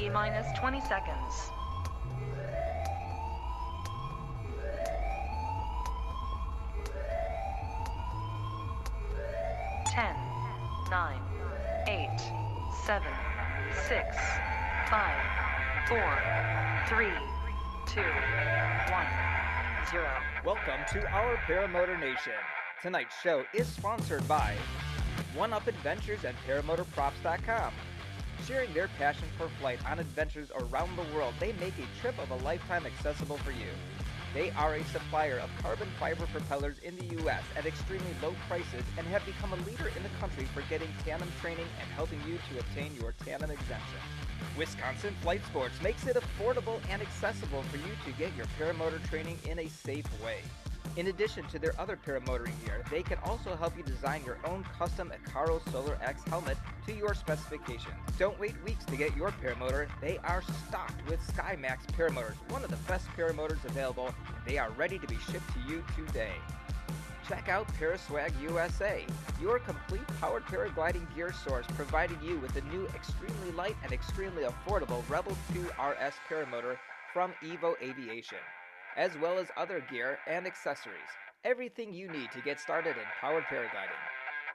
T-minus 20 seconds. 10, 9, 8, 7, 6, 5, 4, 3, 2, 1, 0. Welcome to our Paramotor Nation. Tonight's show is sponsored by 1UP Adventures and ParamotorProps.com. Sharing their passion for flight on adventures around the world, they make a trip of a lifetime accessible for you. They are a supplier of carbon fiber propellers in the U.S. at extremely low prices and have become a leader in the country for getting tandem training and helping you to obtain your tandem exemption. Wisconsin Flight Sports makes it affordable and accessible for you to get your paramotor training in a safe way. In addition to their other paramotoring gear, they can also help you design your own custom Icaro Solar X helmet to your specifications. Don't wait weeks to get your paramotor. They are stocked with SkyMax paramotors, one of the best paramotors available, and they are ready to be shipped to you today. Check out Paraswag USA, your complete powered paragliding gear source, providing you with the new extremely light and extremely affordable Rebel 2 RS paramotor from Evo Aviation, as well as other gear and accessories. Everything you need to get started in powered paragliding.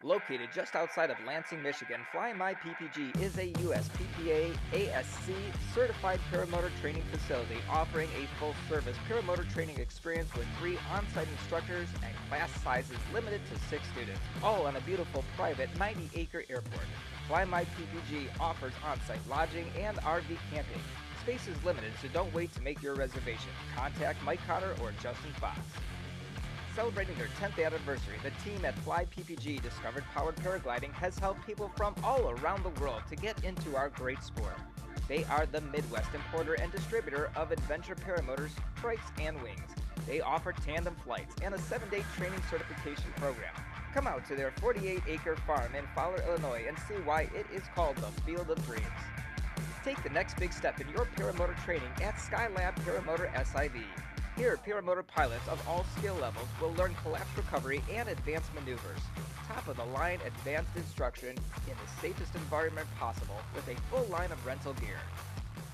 Located just outside of Lansing, Michigan, Fly My PPG is a USPPA ASC certified paramotor training facility offering a full-service paramotor training experience with 3 on-site instructors and class sizes limited to 6 students, all on a beautiful private 90-acre airport. Fly My PPG offers on-site lodging and RV camping. Space is limited, so don't wait to make your reservation. Contact Mike Cotter or Justin Fox. Celebrating their 10th anniversary, the team at Fly PPG Discovered Powered Paragliding has helped people from all around the world to get into our great sport. They are the Midwest importer and distributor of adventure paramotors, trikes, and wings. They offer tandem flights and a 7-day training certification program. Come out to their 48-acre farm in Fowler, Illinois, and see why it is called the Field of Dreams. Take the next big step in your paramotor training at Skylab Paramotor SIV. Here, paramotor pilots of all skill levels will learn collapse recovery and advanced maneuvers. Top-of-the-line advanced instruction in the safest environment possible with a full line of rental gear.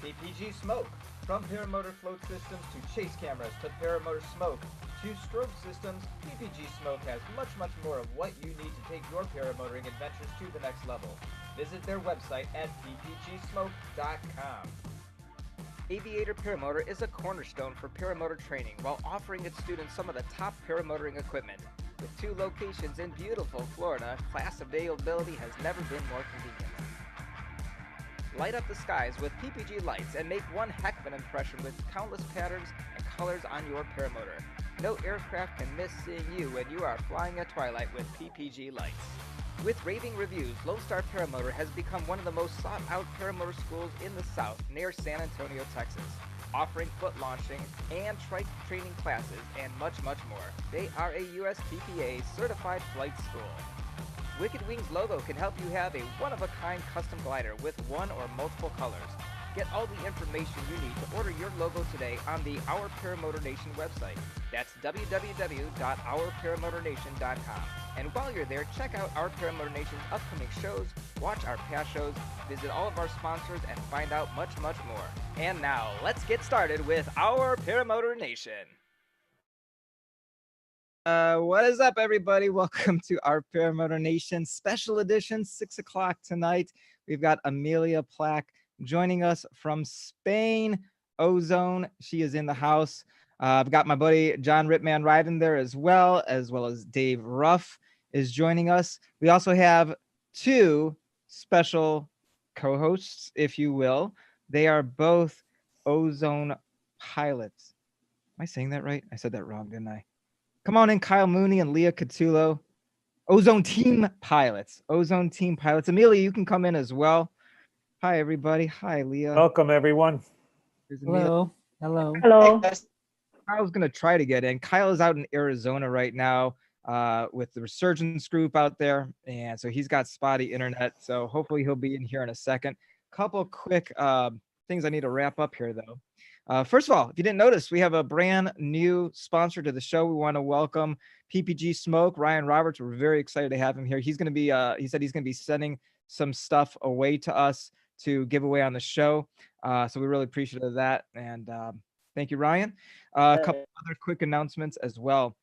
PPG Smoke. From paramotor float systems to chase cameras to paramotor smoke to strobe systems, PPG Smoke has much more of what you need to take your paramotoring adventures to the next level. Visit their website at ppgsmoke.com. Aviator Paramotor is a cornerstone for paramotor training while offering its students some of the top paramotoring equipment. With 2 locations in beautiful Florida, class availability has never been more convenient. Light up the skies with PPG lights and make one heck of an impression with countless patterns and colors on your paramotor. No aircraft can miss seeing you when you are flying at twilight with PPG lights. With raving reviews, Lone Star Paramotor has become one of the most sought-out paramotor schools in the South near San Antonio, Texas, offering foot launching and trike training classes and much more. They are a USPPA certified flight school. Wicked Wings logo can help you have a one-of-a-kind custom glider with one or multiple colors. Get all the information you need to order your logo today on the Our Paramotor Nation website. That's www.ourparamotornation.com. And while you're there, check out Our Paramotor Nation's upcoming shows, watch our past shows, visit all of our sponsors, and find out much more. And now, let's get started with Our Paramotor Nation. What is up, everybody? Welcome to Our Paramotor Nation special edition, 6 o'clock tonight. We've got Amelia Plak joining us from Spain. Ozone, she is in the house. I've got my buddy John Ripman riding there as well as Dave Ruff is joining us. We also have 2 special co-hosts, if you will. They are both Ozone pilots. Am I saying that right? I said that wrong, didn't I? Come on in, Kyle Mooney and Leah Catullo. Ozone team pilots. Amelia, you can come in as well. Hi, everybody. Hi, Leah. Welcome, everyone. Hello. Hello. Kyle's going to try to get in. Kyle is out in Arizona right now with the Resurgence group out there. And so he's got spotty internet. So hopefully he'll be in here in a second. Couple quick things I need to wrap up here, though. First of all, if you didn't notice, we have a brand new sponsor to the show. We want to welcome PPG Smoke, Ryan Roberts. We're very excited to have him here. He's going to be, he said he's going to be sending some stuff away to us to give away on the show. So we really appreciate that. And thank you, Ryan. A couple other quick announcements as well.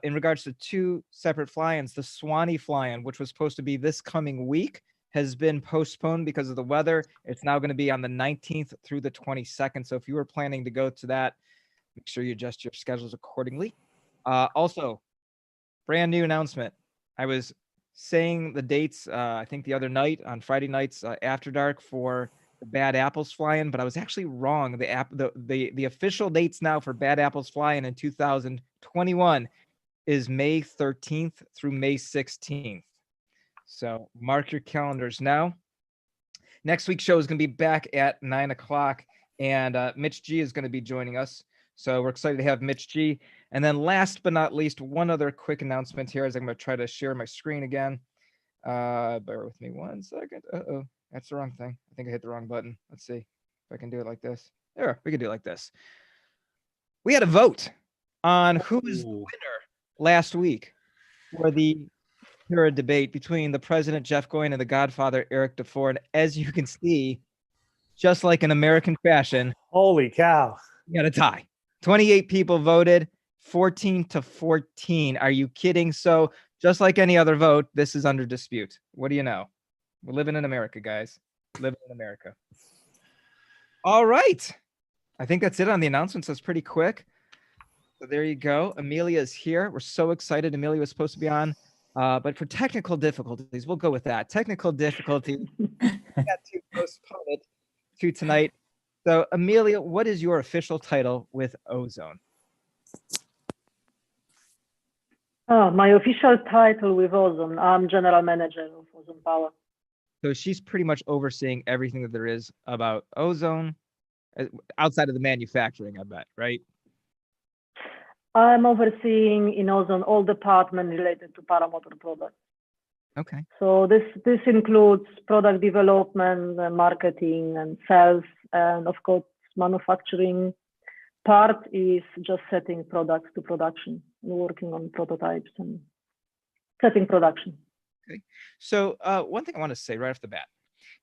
In regards to two separate fly-ins, the Swanee fly-in, which was supposed to be this coming week, has been postponed because of the weather. It's now going to be on the 19th through the 22nd. So if you were planning to go to that, make sure you adjust your schedules accordingly. Also, brand new announcement. I was saying the dates, I think the other night on Friday nights after dark for the Bad Apples fly-in, but I was actually wrong. The official dates now for Bad Apples fly-in in 2021 is May 13th through May 16th. So mark your calendars now. Next week's show is going to be back at 9 o'clock, and Mitch G is going to be joining us. So we're excited to have Mitch G. And then last but not least, one other quick announcement here as I'm going to try to share my screen again. Bear with me 1 second. Uh-oh, that's the wrong thing. I think I hit the wrong button. Let's see if I can do it like this. There, we can do it like this. We had a vote on who is the winner last week for the Para debate between the president, Jeff Goyen, and the godfather, Eric DeFore. And as you can see, just like in American fashion, holy cow, we got a tie. 28 people voted, 14-14. Are you kidding? So just like any other vote, this is under dispute. What do you know? We're living in America, guys. Living in America. All right. I think that's it on the announcements. That's pretty quick. So there you go. Amelia is here. We're so excited. Amelia was supposed to be on, but for technical difficulties, we'll go with that. Technical difficulty. We got to postpone it to tonight. So, Amelia, what is your official title with Ozone? My official title with Ozone, I'm General Manager of Ozone Power. So she's pretty much overseeing everything that there is about ozone outside of the manufacturing, I bet, right? I'm overseeing in Ozone all departments related to paramotor products. Okay. So this includes product development, marketing, and sales, and of course, manufacturing part is just setting products to production, working on prototypes and setting production. Okay. So one thing I want to say right off the bat,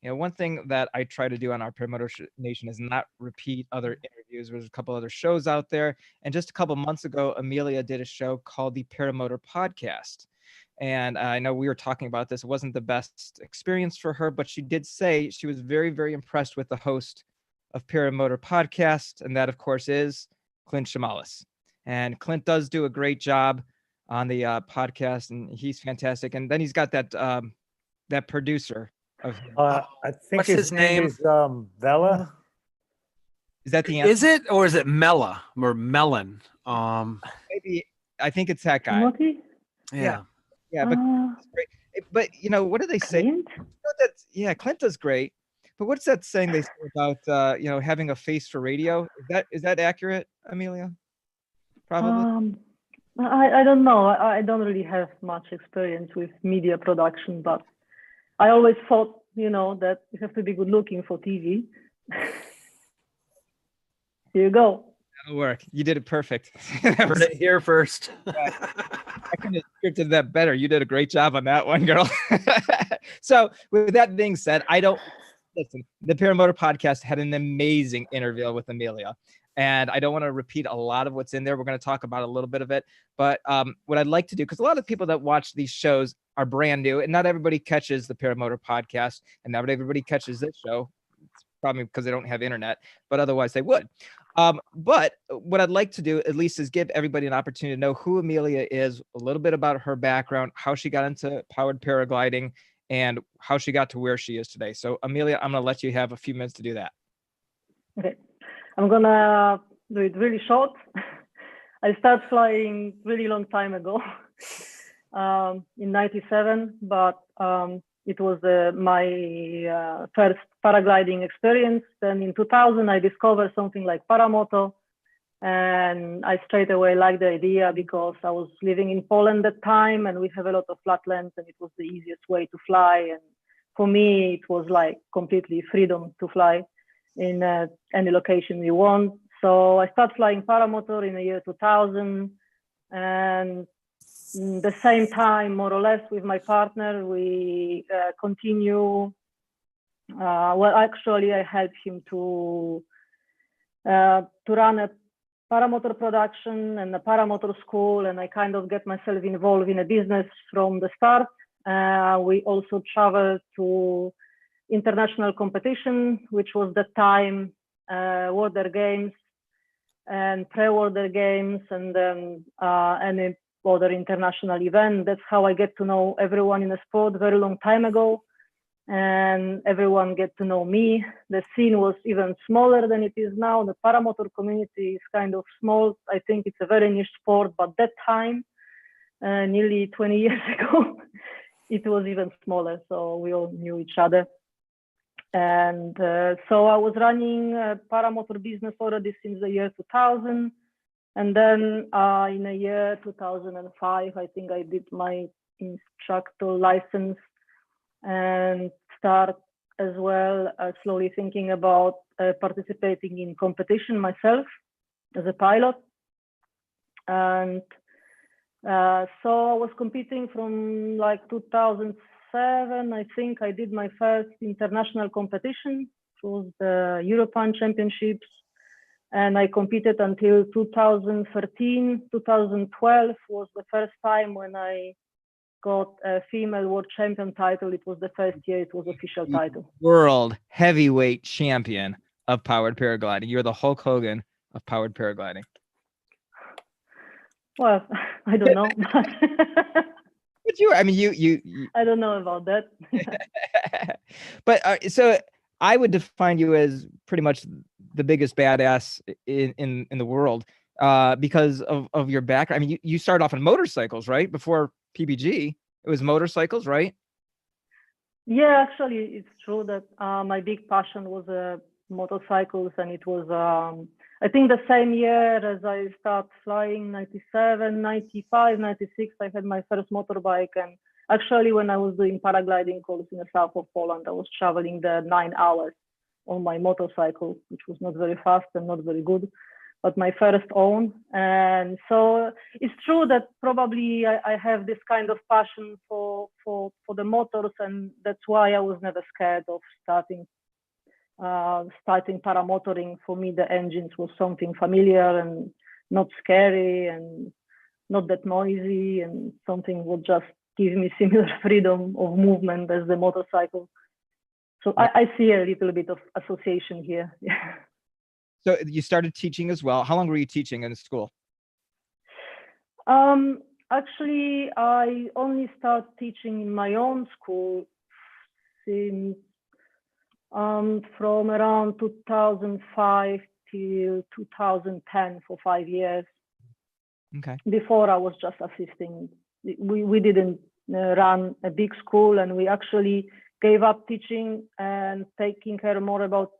one thing that I try to do on our Paramotor Nation is not repeat other interviews. There's a couple other shows out there. And just a couple months ago, Amelia did a show called the Paramotor Podcast. And I know we were talking about this. It wasn't the best experience for her, but she did say she was very, very impressed with the host of Paramotor Podcast. And that, of course, is Clint Shamalis. And Clint does do a great job on the podcast, and he's fantastic. And then he's got that producer of I think What's his name is Vela. Is that the answer? Is it, or is it Mella or Melon? Maybe I think it's that guy. Timothy? Yeah, but it's great. But what do they say? Clint? Clint does great. But what's that saying they say about having a face for radio? Is that accurate, Amelia? Probably. I don't know. I don't really have much experience with media production, but I always thought, that you have to be good looking for TV. Here you go. That'll work. You did it perfect. Heard it here first. I couldn't have scripted that better. You did a great job on that one, girl. So with that being said, listen, the Paramotor Podcast had an amazing interview with Amelia. And I don't want to repeat a lot of what's in there. We're going to talk about a little bit of it. But what I'd like to do, because a lot of people that watch these shows are brand new, and not everybody catches the Paramotor Podcast, and not everybody catches this show. It's probably because they don't have internet, but otherwise they would. But what I'd like to do, at least, is give everybody an opportunity to know who Amelia is, a little bit about her background, how she got into powered paragliding, and how she got to where she is today. So, Amelia, I'm going to let you have a few minutes to do that. Okay. I'm gonna do it really short. I started flying really long time ago, in '97, but it was my first paragliding experience. Then in 2000, I discovered something like paramotor, and I straight away liked the idea because I was living in Poland at the time, and we have a lot of flatlands, and it was the easiest way to fly. And for me, it was like completely freedom to fly in any location we want. So I started flying paramotor in the year 2000, and the same time, more or less, with my partner, we continue Well, actually, I helped him to run a paramotor production and a paramotor school, and I kind of get myself involved in a business from the start. We also traveled to international competition, which was the time Water Games and pre-Water Games, and then any other international event. That's how I get to know everyone in the sport very long time ago, and everyone get to know me. The scene was even smaller than it is now. The paramotor community is kind of small. I think it's a very niche sport, but that time, nearly 20 years ago, it was even smaller. So we all knew each other. And so I was running a paramotor business already since the year 2000. And then in the year 2005, I think I did my instructor license and start as well slowly thinking about participating in competition myself as a pilot. And so I was competing from like 2007. I think I did my first international competition. It was the European Championships. And I competed until 2013. 2012 was the first time when I got a Female World Champion title. It was the first year it was official title. World heavyweight champion of powered paragliding. You're the Hulk Hogan of powered paragliding. Well, I don't know. But you, I mean, you I don't know about that. But so I would define you as pretty much the biggest badass in the world because of your background. I mean, you started off on motorcycles, right? Before PBG, it was motorcycles, right? Yeah, actually, it's true that my big passion was motorcycles, and it was, I think the same year as I started flying, 97, 95, 96, I had my first motorbike. And actually, when I was doing paragliding course in the south of Poland, I was traveling there 9 hours on my motorcycle, which was not very fast and not very good, but my first own. And so it's true that probably I have this kind of passion for the motors, and that's why I was never scared of starting paramotoring. For me, the engines was something familiar and not scary and not that noisy, and something would just give me similar freedom of movement as the motorcycle. So I see a little bit of association here. So you started teaching as well. How long were you teaching in the school? Actually, I only started teaching in my own school since from around 2005 till 2010 for 5 years. Okay. Before I was just assisting. We didn't run a big school, and we actually gave up teaching and taking care more about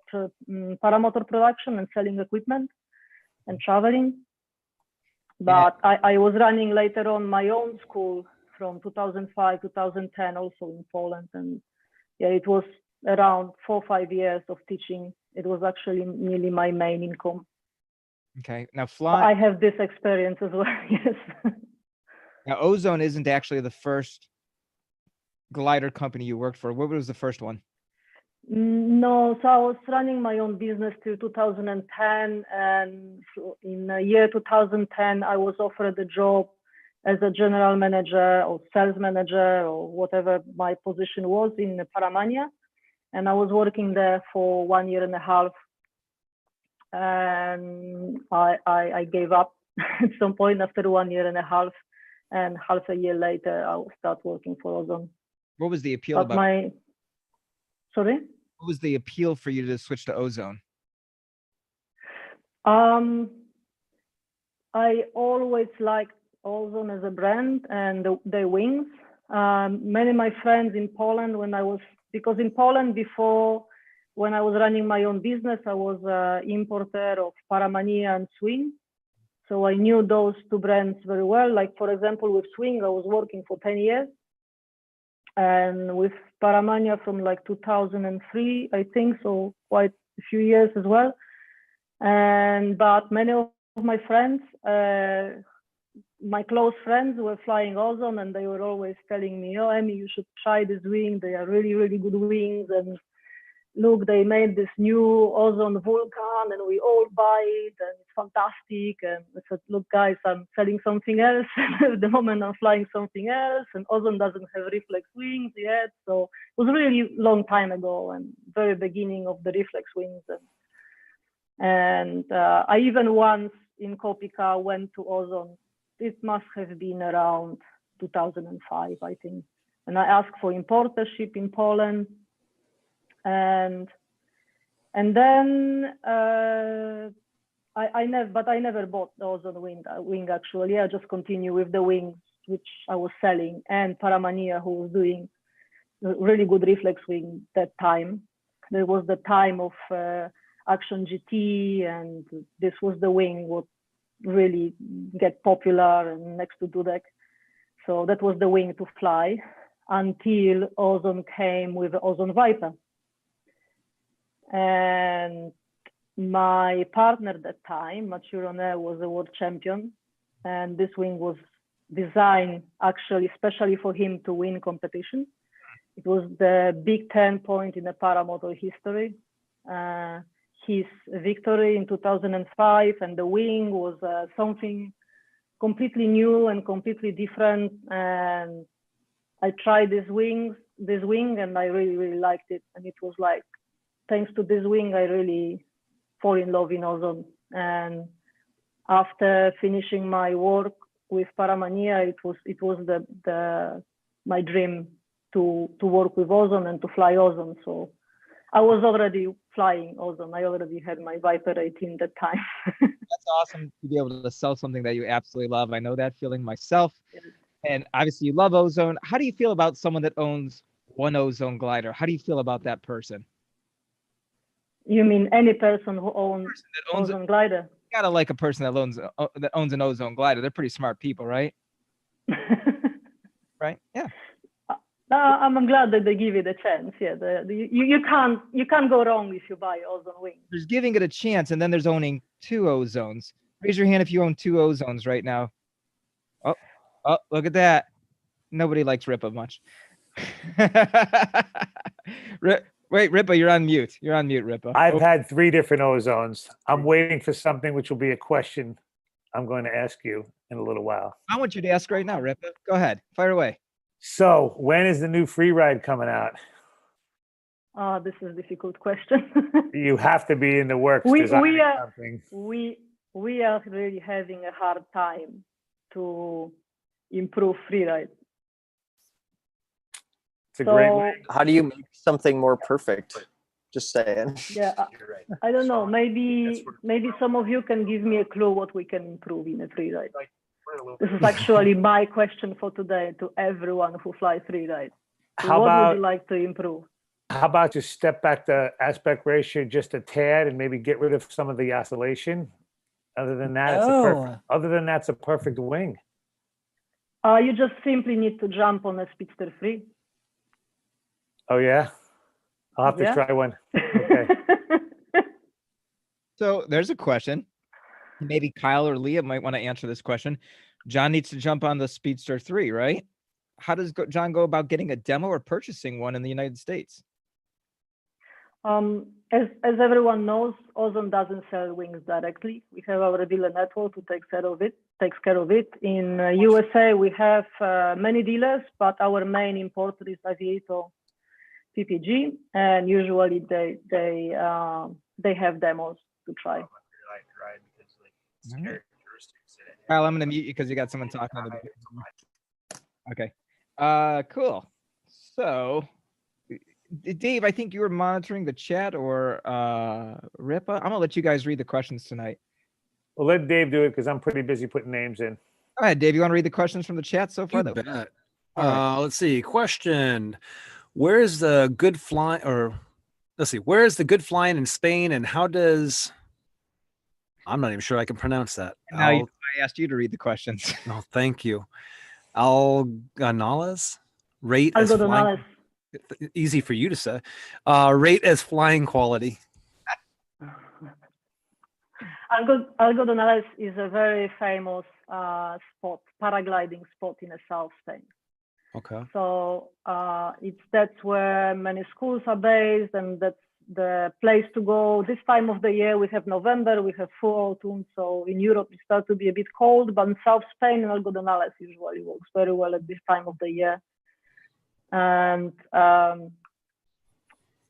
paramotor production and selling equipment and traveling. But yeah. I was running later on my own school from 2005, 2010, also in Poland. And yeah, it was around 4 or 5 years of teaching. It was actually nearly my main income. Okay. Now I have this experience as well, yes. Now, Ozone isn't actually the first glider company you worked for. What was the first one? No, so I was running my own business till 2010, and in the year 2010, I was offered a job as a general manager or sales manager or whatever my position was in Paramania, and I was working there for 1.5 years, and I gave up at some point after 1.5 years, and half a year later, I will start working for Ozone. What was the appeal about? Sorry? What was the appeal for you to switch to Ozone? I always liked Ozone as a brand and the wings. Many of my friends in Poland, because in Poland before, when I was running my own business, I was an importer of Paramania and Swing. So I knew those two brands very well. Like, for example, with Swing, I was working for 10 years. And with Paramania from like 2003, I think, so quite a few years as well. But many of my friends, my close friends were flying Ozone, and they were always telling me, "Oh, Emmy, you should try this wing. They are really, really good wings." And look, they made this new ozone vulcan and we all buy it and it's fantastic. And I said, look, guys, I'm selling something else. At the moment, I'm flying something else, and ozone doesn't have reflex wings yet. So it was really long time ago and very beginning of the reflex wings. And I even once in Kopica went to ozone. It must have been around 2005, I think. And I asked for importership in Poland. And then I never bought the ozone wing actually. I just continue with the wings which I was selling, and Paramania, who was doing a really good reflex wing that time. There was the time of Action GT, and this was the wing what really get popular and next to Dudek. So that was the wing to fly until Ozone came with the Ozone Viper. And my partner at that time, Maturone, was a world champion, and this wing was designed actually especially for him to win competition. It was the big 10 point in the paramotor history. His victory in 2005, and the wing was something completely new and completely different. And I tried this wing, and I really, really liked it. And it was like, thanks to this wing, I really fall in love in ozone. And after finishing my work with Paramania, it was my dream to work with ozone and to fly ozone. So I was already flying ozone. I already had my Viper 18 that time. That's awesome to be able to sell something that you absolutely love. I know that feeling myself. And obviously you love ozone. How do you feel about someone that owns one ozone glider? How do you feel about that person? You mean any person who owns ozone glider? You gotta like a person that owns an ozone glider. They're pretty smart people, right? Right? Yeah. I'm glad that they give it a chance. Yeah, you can't go wrong if you buy ozone wings. There's giving it a chance, and then there's owning two ozones. Raise your hand if you own two ozones right now. Oh, look at that. Nobody likes Ripa much. Wait, Ripa, you're on mute. You're on mute, Ripa. I've had 3 different ozones. I'm waiting for something which will be a question I'm going to ask you in a little while. I want you to ask right now, Ripa. Go ahead. Fire away. So when is the new free ride coming out? This is a difficult question. You have to be in the works we designing are something. we are really having a hard time to improve freeride. It's a great way. How do you make something more perfect? Just saying. Yeah, I don't know. Maybe some of you can give me a clue what we can improve in a freeride. This is actually my question for today to everyone who flies freeride. What would you like to improve? How about just step back the aspect ratio just a tad and maybe get rid of some of the oscillation? Other than that, it's a perfect wing. You just simply need to jump on a Speedster 3. Oh yeah, I'll have to try one. Okay. So there's a question. Maybe Kyle or Leah might want to answer this question. John needs to jump on the Speedster 3, right? How does John go about getting a demo or purchasing one in the United States? As everyone knows, Ozone doesn't sell wings directly. We have our dealer network who takes care of it. In USA, we have many dealers, but our main importer is Aviator PPG, and usually they have demos to try. Kyle, I'm going to mute you because you got someone talking on the back. Okay. Cool. So, Dave, I think you were monitoring the chat, or Ripa. I'm going to let you guys read the questions tonight. Well, let Dave do it because I'm pretty busy putting names in. All right, Dave, you want to read the questions from the chat so far? You bet. Let's see. Question: where is the good flying? Or let's see, where is the good flying in Spain, and how does? I'm not even sure I can pronounce that. Now I asked you to read the questions. No, thank you. Algonales rate as flying. Easy for you to say. Rate as flying quality. Algodonales is a very famous spot, paragliding spot in the South Spain. Okay. So that's where many schools are based, and the place to go. This time of the year, we have November, we have full autumn. So in Europe, it starts to be a bit cold, but in South Spain, Algodonales usually works very well at this time of the year. And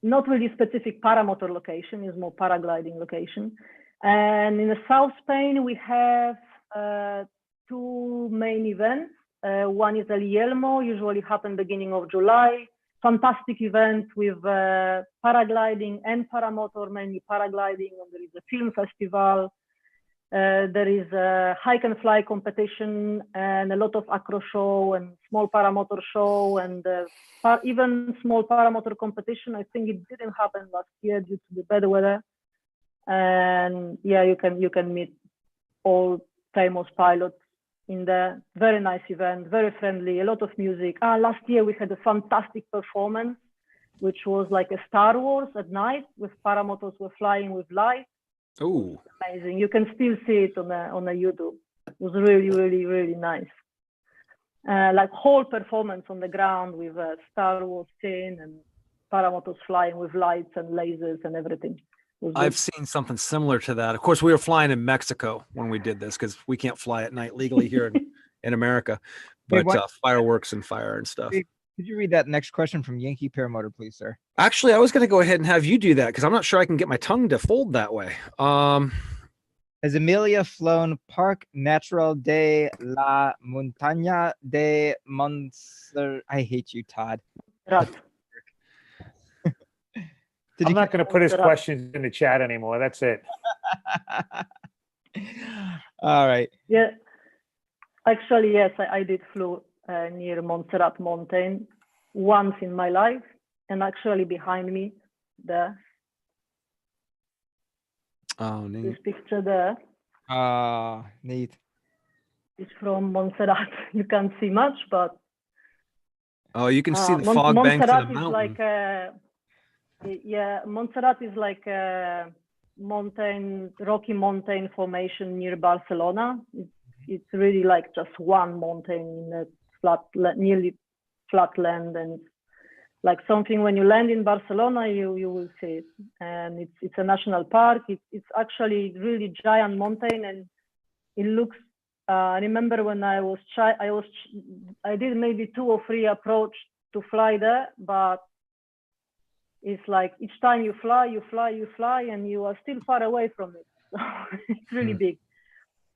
not really specific paramotor location, is more paragliding location. And in the South Spain, we have two main events. One is El Yelmo, usually happen beginning of July. Fantastic event with paragliding and paramotor, mainly paragliding. And there is a film festival. There is a hike and fly competition and a lot of acro show and small paramotor show and even small paramotor competition. I think it didn't happen last year due to the bad weather. And yeah, you can meet all famous pilots in the very nice event, very friendly, a lot of music. Last year we had a fantastic performance, which was like a Star Wars at night with paramotors were flying with lights. Oh, Amazing. You can still see it on the YouTube. It was really, really, really nice. Like whole performance on the ground with a Star Wars scene and paramotors flying with lights and lasers and everything. I've seen something similar to that. Of course, we were flying in Mexico when we did this because we can't fly at night legally here in America. But fireworks and fire and stuff. Could you read that next question from Yankee Paramotor, please, sir? Actually, I was going to go ahead and have you do that because I'm not sure I can get my tongue to fold that way. Has Emilia flown Parc Natural de la Montaña de Montserrat? I hate you, Todd. I'm not going to put his questions in the chat anymore. That's it. All right. Yeah. Actually, yes, I did flew near Montserrat Mountain once in my life, and actually behind me there. Oh, neat. This picture there. Neat. It's from Montserrat. You can't see much, but oh, you can see the fog banks of the mountain. Like yeah, Montserrat is like a rocky mountain formation near Barcelona. It's really like just one mountain in a nearly flat land, and like something when you land in Barcelona, you will see it. And it's a national park. It's actually really giant mountain, and it looks. I remember when I did maybe 2 or 3 approach to fly there, but it's like each time you fly, and you are still far away from it. So it's really big.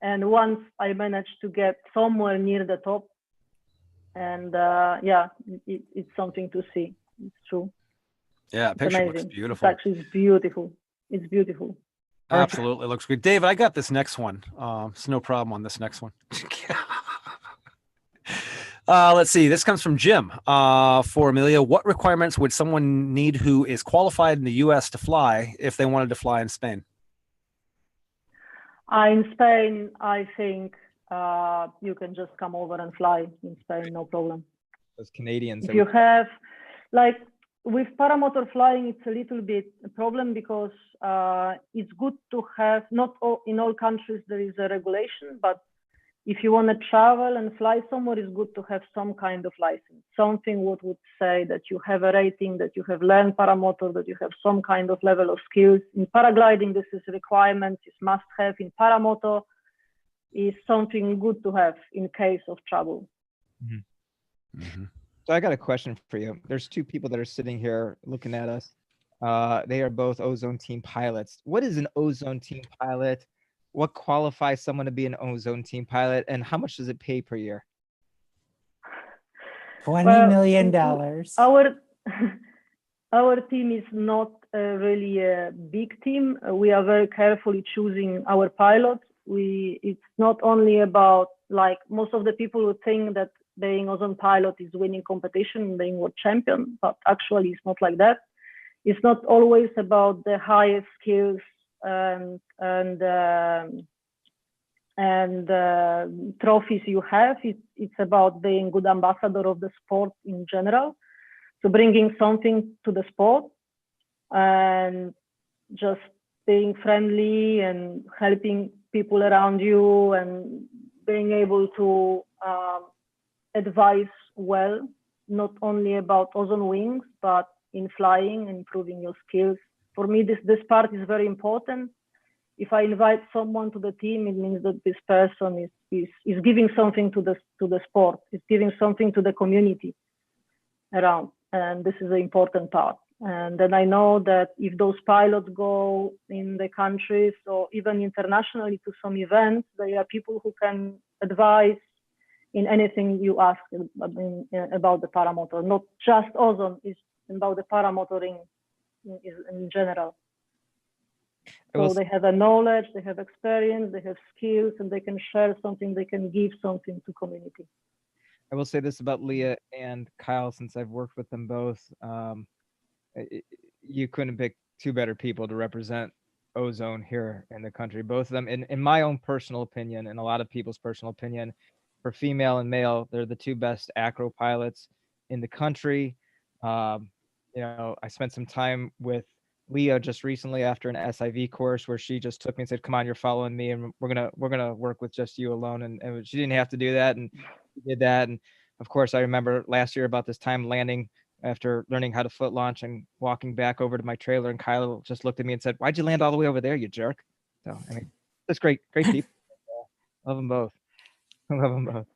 And once I managed to get somewhere near the top, and yeah, it's something to see. It's true. Yeah, picture looks beautiful. It's actually beautiful. It's beautiful. Absolutely looks good. David, I got this next one. It's no problem on this next one. Let's see. This comes from Jim. For Amelia, what requirements would someone need who is qualified in the U.S. to fly if they wanted to fly in Spain? In Spain, I think you can just come over and fly in Spain, no problem. Those Canadians. If you have, like, with paramotor flying, it's a little bit a problem because it's good to have, in all countries there is a regulation, but if you want to travel and fly somewhere, it's good to have some kind of license. Something what would say that you have a rating, that you have learned paramotor, that you have some kind of level of skills. In paragliding, this is a requirement, it's must have. In paramotor, is something good to have in case of trouble. Mm-hmm. Mm-hmm. So I got a question for you. There's 2 people that are sitting here looking at us. They are both Ozone Team pilots. What is an Ozone Team pilot? What qualifies someone to be an Ozone Team pilot, and how much does it pay per year? $20 million. Our team is not really a big team. We are very carefully choosing our pilots. It's not only about, like, most of the people would think that being Ozone pilot is winning competition, being world champion, but actually it's not like that. It's not always about the highest skills and trophies you have. It's about being good ambassador of the sport in general. So bringing something to the sport and just being friendly and helping people around you and being able to advise well, not only about ozone wings, but in flying and improving your skills for me, this part is very important. If I invite someone to the team, it means that this person is giving something to the sport, is giving something to the community around, and this is the important part. And then I know that if those pilots go in the countries or even internationally to some events, there are people who can advise in anything you ask about the paramotor, not just Ozone, it's about the paramotoring in general. So they have a knowledge, they have experience, they have skills, and they can share something, they can give something to community. I will say this about Leah and Kyle, since I've worked with them both. You couldn't pick two better people to represent Ozone here in the country. Both of them, in my own personal opinion, and a lot of people's personal opinion, for female and male, they're the two best acro pilots in the country. You know, I spent some time with Leah just recently after an SIV course where she just took me and said, "Come on, you're following me, and we're gonna work with just you alone." And she didn't have to do that, and she did that. And of course, I remember last year about this time landing after learning how to foot launch and walking back over to my trailer, and Kyle just looked at me and said, "Why'd you land all the way over there, you jerk?" So I mean, just great people. Love them both. Love them both.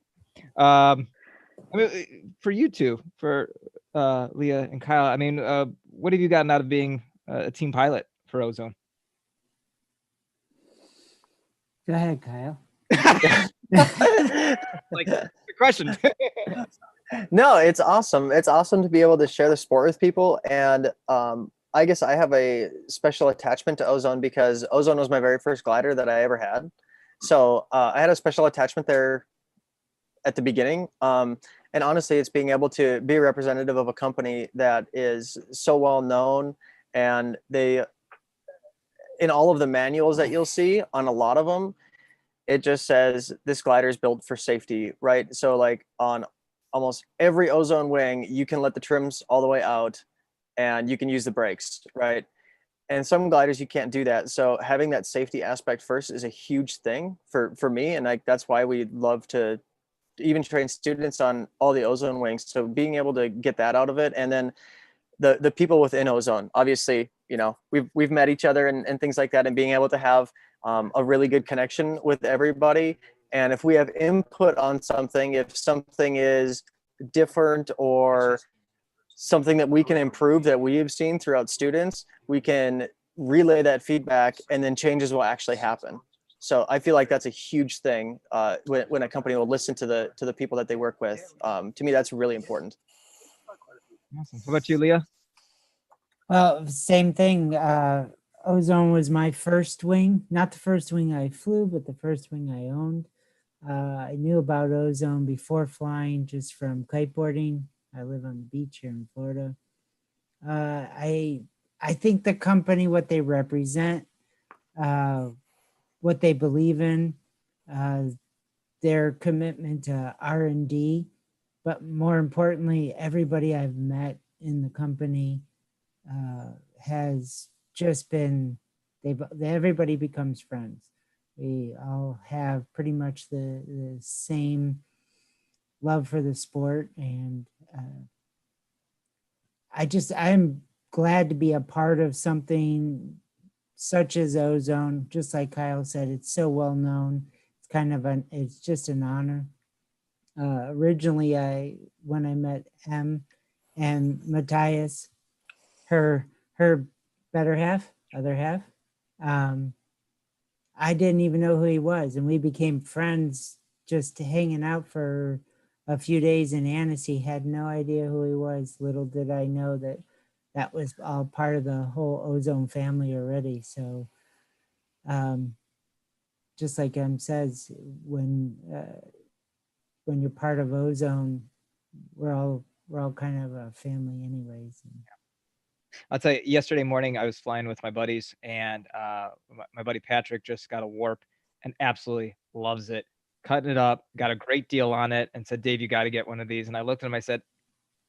I mean, for you two, for Leah and Kyle, I mean, what have you gotten out of being a team pilot for Ozone? Go ahead, Kyle. Like, good question. No, it's awesome. It's awesome to be able to share the sport with people. And I guess I have a special attachment to Ozone because Ozone was my very first glider that I ever had. So I had a special attachment there at the beginning. And honestly, it's being able to be a representative of a company that is so well known, and they, in all of the manuals that you'll see on a lot of them, it just says this glider is built for safety, right? So like on almost every Ozone wing, you can let the trims all the way out and you can use the brakes, right? And some gliders, you can't do that. So having that safety aspect first is a huge thing for me. And like, that's why we love to even train students on all the Ozone wings. So being able to get that out of it. And then the people within Ozone, obviously, you know, we've met each other and things like that, and being able to have a really good connection with everybody. And if we have input on something, if something is different or something that we can improve that we have seen throughout students, we can relay that feedback, and then changes will actually happen. So I feel like that's a huge thing when a company will listen to the people that they work with. To me, that's really important. Awesome. What about you, Leah? Well, same thing. Ozone was my first wing, not the first wing I flew, but the first wing I owned. I knew about Ozone before flying, just from kiteboarding. I live on the beach here in Florida. I think the company, what they represent, what they believe in, their commitment to R&D, but more importantly, everybody I've met in the company has just been, everybody becomes friends. We all have pretty much the same love for the sport, and I'm glad to be a part of something such as Ozone. Just like Kyle said, it's so well known. It's kind of it's just an honor. Originally, when I met Em and Matthias, her other half, I didn't even know who he was, and we became friends just hanging out for a few days in Annecy. Had no idea who he was. Little did I know that was all part of the whole Ozone family already. So just like Em says, when you're part of Ozone, we're all kind of a family anyways. I'll tell you, yesterday morning I was flying with my buddies, and my buddy Patrick just got a warp and absolutely loves it. Cutting it up, got a great deal on it, and said, "Dave, you got to get one of these." And I looked at him, I said,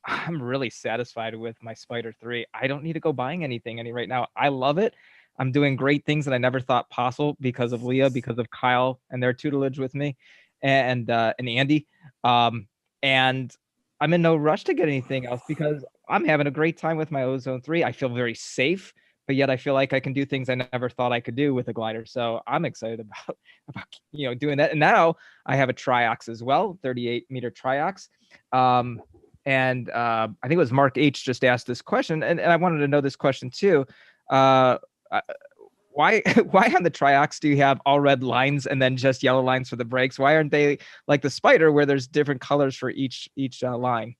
"I'm really satisfied with my Spider 3. I don't need to go buying anything right now. I love it. I'm doing great things that I never thought possible because of Leah, because of Kyle and their tutelage with me, and Andy. And I'm in no rush to get anything else because I'm having a great time with my Ozone 3. I feel very safe but yet I feel like I can do things I never thought I could do with a glider. So I'm excited about doing that. And now I have a triox as well, 38-meter triox. And I think it was Mark H just asked this question, and I wanted to know this question too. Why on the triox do you have all red lines and then just yellow lines for the brakes? Why aren't they like the Spider where there's different colors for each line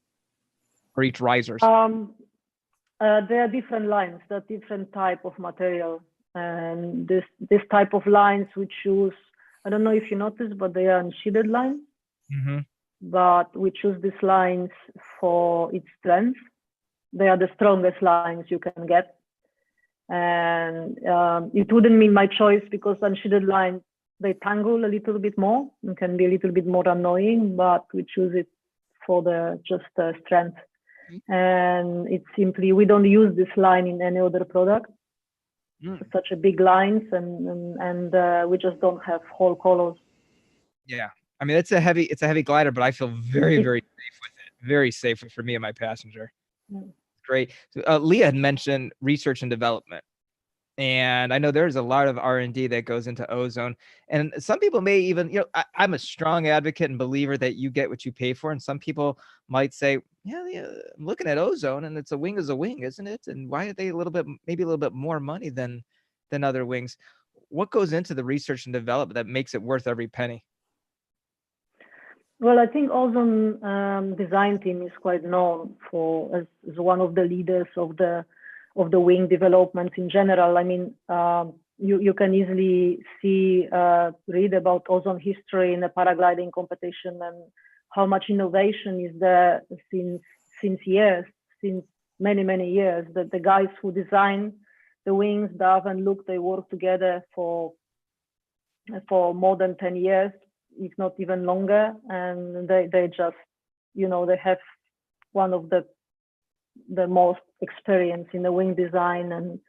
or each risers? There are different lines, there are different type of material, and this type of lines we choose. I don't know if you noticed, but they are unsheathed lines. Mm-hmm. But we choose these lines for its strength. They are the strongest lines you can get. And it wouldn't be my choice because unsheathed lines, they tangle a little bit more and can be a little bit more annoying, but we choose it for the strength. And it's simply, we don't use this line in any other product. Such a big lines, and we just don't have whole colors. Yeah. I mean, it's a heavy glider, but I feel very, very safe with it. Very safe for me and my passenger. Great. So, Leah had mentioned research and development, and I know there's a lot of R&D that goes into ozone. And some people may even, I'm a strong advocate and believer that you get what you pay for. And some people might say, yeah, I'm looking at ozone, and it's a wing is a wing, isn't it? And why are they maybe a little bit more money than other wings? What goes into the research and development that makes it worth every penny? Well, I think Ozone design team is quite known as one of the leaders of the wing development in general. I mean, you can easily read about Ozone history in the paragliding competition and how much innovation is there since many years. That the guys who design the wings, Dave and Luke, they work together for more than 10 years. If not even longer, and they just, they have one of the most experience in the wing design and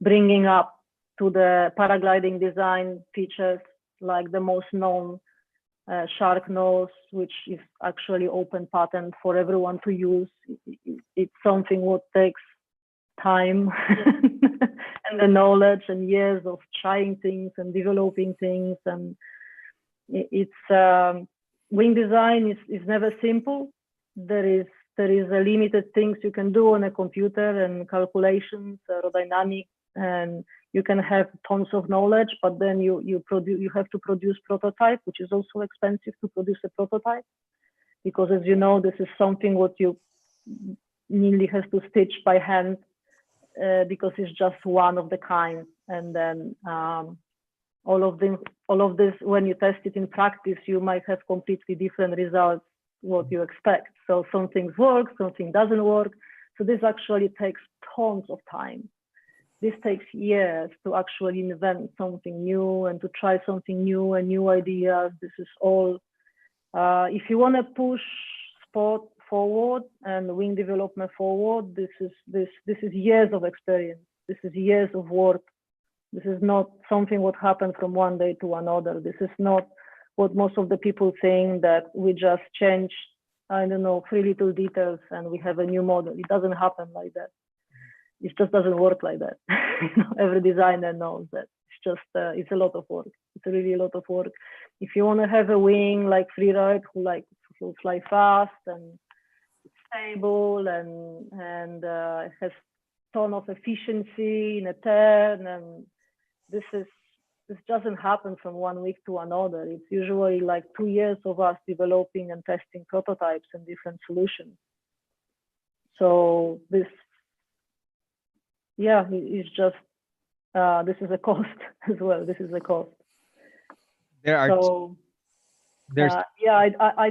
bringing up to the paragliding design features like the most known shark nose, which is actually open patent for everyone to use. It's something what takes time and the knowledge and years of trying things and developing things, and it's wing design is never simple. There is a limited things you can do on a computer and calculations, aerodynamics, and you can have tons of knowledge, but then you have to produce prototype, which is also expensive to produce a prototype, because as you know, this is something what you nearly have to stitch by hand because it's just one of the kind, and then all of this, when you test it in practice, you might have completely different results what you expect. So some things work, something doesn't work. So this actually takes tons of time. This takes years to actually invent something new and to try something new and new ideas. This is all, if you want to push sport forward and wing development forward, this is years of experience. This is years of work. This is not something what happened from one day to another. This is not what most of the people think, that we just change, I don't know, 3 little details and we have a new model. It doesn't happen like that. It just doesn't work like that. Every designer knows that. It's just, it's a lot of work. It's really a lot of work. If you want to have a wing like freeride who fly fast and stable and it has ton of efficiency in a turn, and this doesn't happen from 1 week to another. It's usually like 2 years of us developing and testing prototypes and different solutions. So this, yeah, it's just, this is a cost as well. This is a cost. I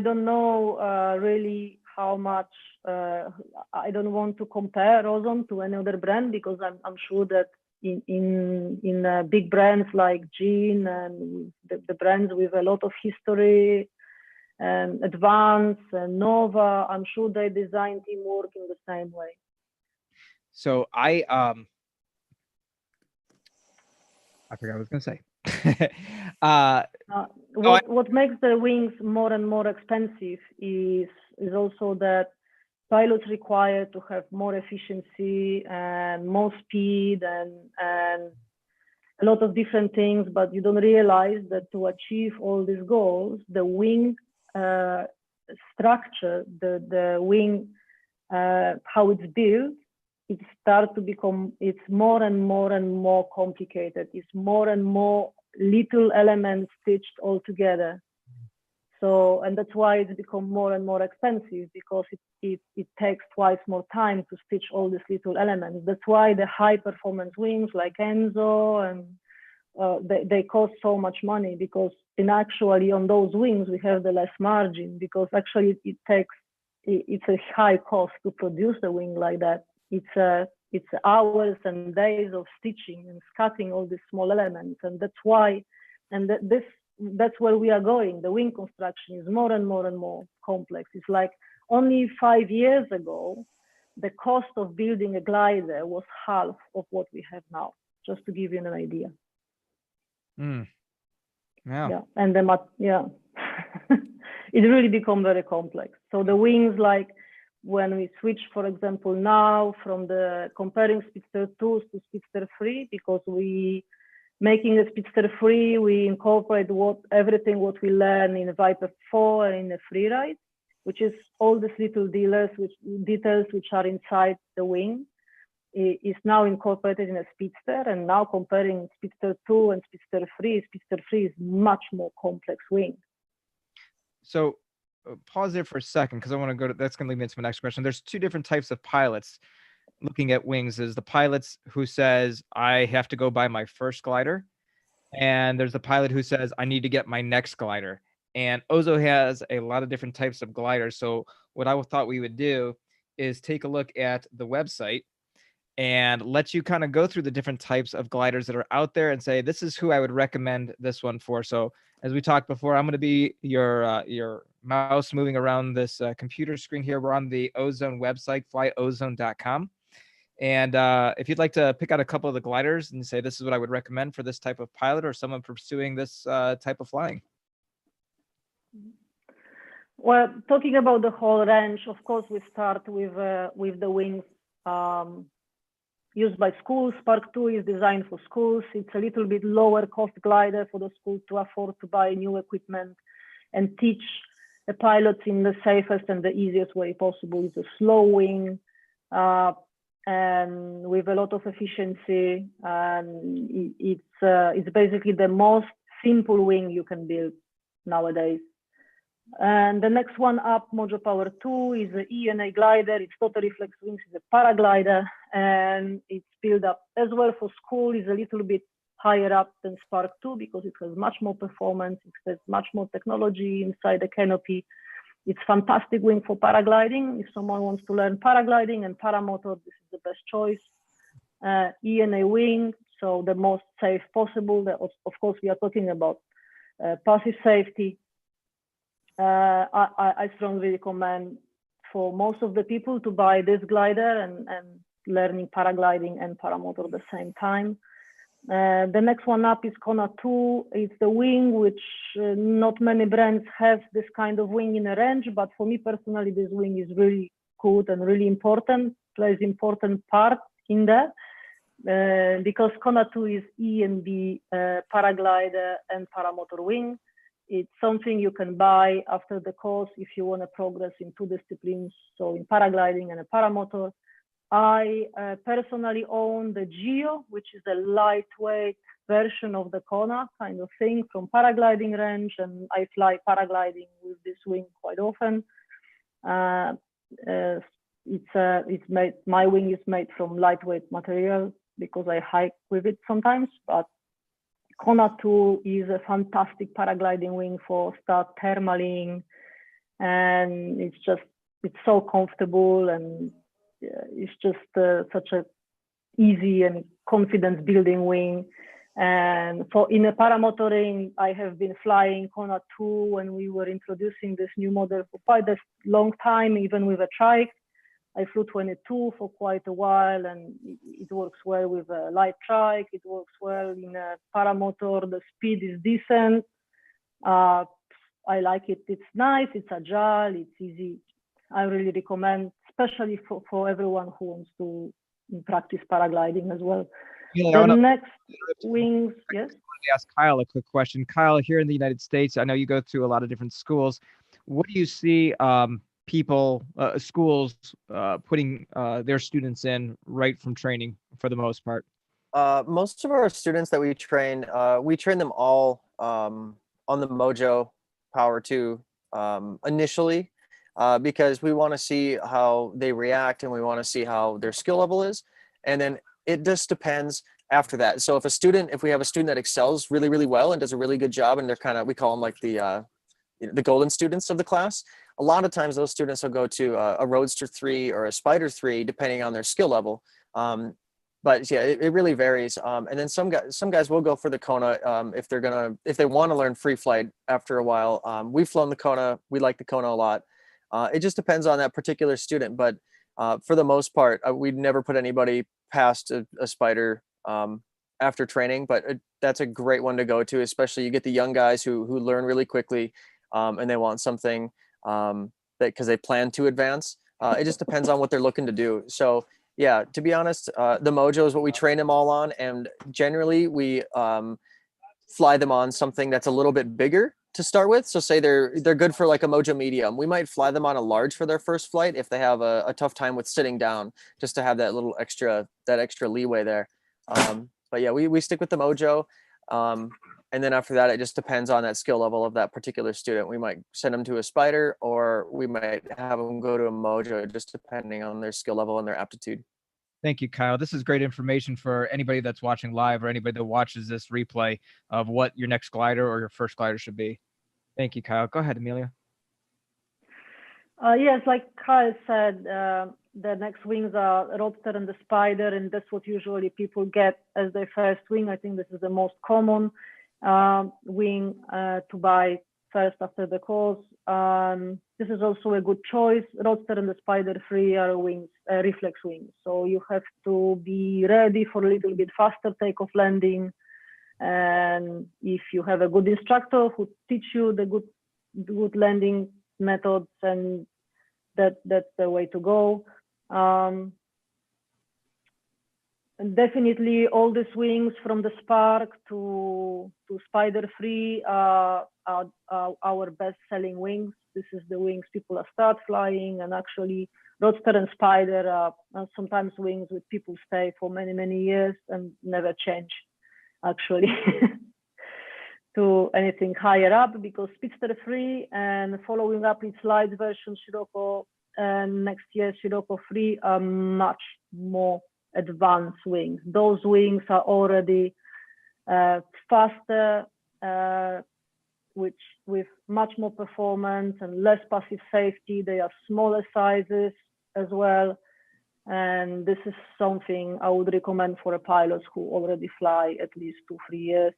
don't know really how much, I don't want to compare Ozone to any other brand, because I'm sure that in big brands like Gene and the brands with a lot of history and Advance and Nova, I'm sure their design team work in the same way. So I forgot what I was going to say. What makes the wings more and more expensive is also that pilots require to have more efficiency and more speed and a lot of different things, but you don't realize that to achieve all these goals, the wing structure, the wing, how it's built, it starts to become, it's more and more complicated. It's more and more little elements stitched all together. So, and that's why it's become more and more expensive, because it takes twice more time to stitch all these little elements. That's why the high performance wings like Enzo and they cost so much money, because actually on those wings we have the less margin, because actually it's a high cost to produce a wing like that. It's hours and days of stitching and cutting all these small elements, and that's why, and that's where we are going. The wing construction is more and more complex. It's like only 5 years ago, the cost of building a glider was half of what we have now, just to give you an idea. Yeah. And it really become very complex. So the wings, like when we switch, for example, now from the comparing Speedster 2s to Speedster 3, because we making a Speedster 3, we incorporate everything what we learn in Viper 4 and in the free ride, which is all these little details which are inside the wing is now incorporated in a Speedster. And now comparing Speedster 2 and Speedster 3 is much more complex wing. So pause there for a second, because I want to go to, that's going to lead me into my next question. There's two different types of pilots looking at wings. Is the pilots who says, I have to go buy my first glider. And there's the pilot who says, I need to get my next glider. And Ozo has a lot of different types of gliders. So what I thought we would do is take a look at the website and let you kind of go through the different types of gliders that are out there and say, this is who I would recommend this one for. So as we talked before, I'm going to be your mouse moving around this computer screen here. We're on the Ozone website, flyozone.com. And if you'd like to pick out a couple of the gliders and say, this is what I would recommend for this type of pilot or someone pursuing this type of flying. Well, talking about the whole range, of course, we start with the wings used by schools. Spark 2 is designed for schools. It's a little bit lower cost glider for the schools to afford to buy new equipment and teach the pilots in the safest and the easiest way possible. It's a slow wing and with a lot of efficiency. And it's basically the most simple wing you can build nowadays. And the next one up, Mojo Power 2, is an ENA glider. It's total reflex wings. It's a paraglider, and it's built up as well for school. Is a little bit higher up than Spark 2 because it has much more performance. It has much more technology inside the canopy. It's fantastic wing for paragliding. If someone wants to learn paragliding and paramotor, this is the best choice. ENA wing, so the most safe possible. Of course, we are talking about passive safety. I strongly recommend for most of the people to buy this glider and learning paragliding and paramotor at the same time. The next one up is Kona 2. It's the wing which not many brands have this kind of wing in a range, but for me personally, this wing is really good and really important, plays important part in that. Because Kona 2 is E and B paraglider and paramotor wing. It's something you can buy after the course if you want to progress in two disciplines, so in paragliding and a paramotor. I personally own the Geo, which is a lightweight version of the Kona kind of thing from paragliding range, and I fly paragliding with this wing quite often. It's made, my wing is made from lightweight material because I hike with it sometimes, but Kona 2 is a fantastic paragliding wing for start thermaling, and it's so comfortable, and it's just such a easy and confidence building wing. And for in a paramotoring, I have been flying Kona 2 when we were introducing this new model for quite a long time, even with a trike. I flew 22 for quite a while, and it works well with a light trike. It works well in a paramotor. The speed is decent. I like it. It's nice. It's agile. It's easy. I really recommend especially for everyone who wants to practice paragliding as well. Yeah, the next wings, yes? Ask Kyle a quick question. Kyle, here in the United States, I know you go through a lot of different schools. What do you see schools putting their students in right from training for the most part? Most of our students that we train them all on the Mojo Power 2 initially, because we want to see how they react and we want to see how their skill level is. And then it just depends after that. So if we have a student that excels really, really well and does a really good job, and they're we call them like the golden students of the class, a lot of times those students will go to a Roadster 3 or a Spider 3, depending on their skill level. But yeah, it really varies. And then some guys will go for the Kona if they want to learn free flight after a while. We've flown the Kona. We like the Kona a lot. It just depends on that particular student. But for the most part, we'd never put anybody past a Spider after training. But that's a great one to go to, especially you get the young guys who learn really quickly and they want something because they plan to advance. It just depends on what they're looking to do. So yeah, to be honest, the Mojo is what we train them all on, and generally we fly them on something that's a little bit bigger to start with. So say they're good for like a Mojo medium, we might fly them on a large for their first flight if they have a tough time with sitting down, just to have that little extra leeway there. But yeah, we stick with the Mojo. And then after that, it just depends on that skill level of that particular student. We might send them to a Spider, or we might have them go to a Mojo, just depending on their skill level and their aptitude. Thank you, Kyle. This is great information for anybody that's watching live or anybody that watches this replay of what your next glider or your first glider should be. Thank you, Kyle. Go ahead, Amelia. Yes, like Kyle said, the next wings are Roadster and the Spider, and that's what usually people get as their first wing. I think this is the most common wing to buy first after the course. This is also a good choice. Roadster and the Spider 3 are wings, reflex wings. So you have to be ready for a little bit faster takeoff landing. And if you have a good instructor who teach you the good landing methods, and that's the way to go. And definitely all these wings from the Spark to Spider 3 are our best selling wings. This is the wings people start flying, and actually Roadster and Spider are sometimes wings which people stay for many, many years and never change actually to anything higher up, because Speedster 3 and following up its light version Scirocco and next year Scirocco 3 are much more advanced wings. Those wings are already faster, with much more performance and less passive safety. They are smaller sizes as well. And this is something I would recommend for a pilot who already fly at least 2-3 years.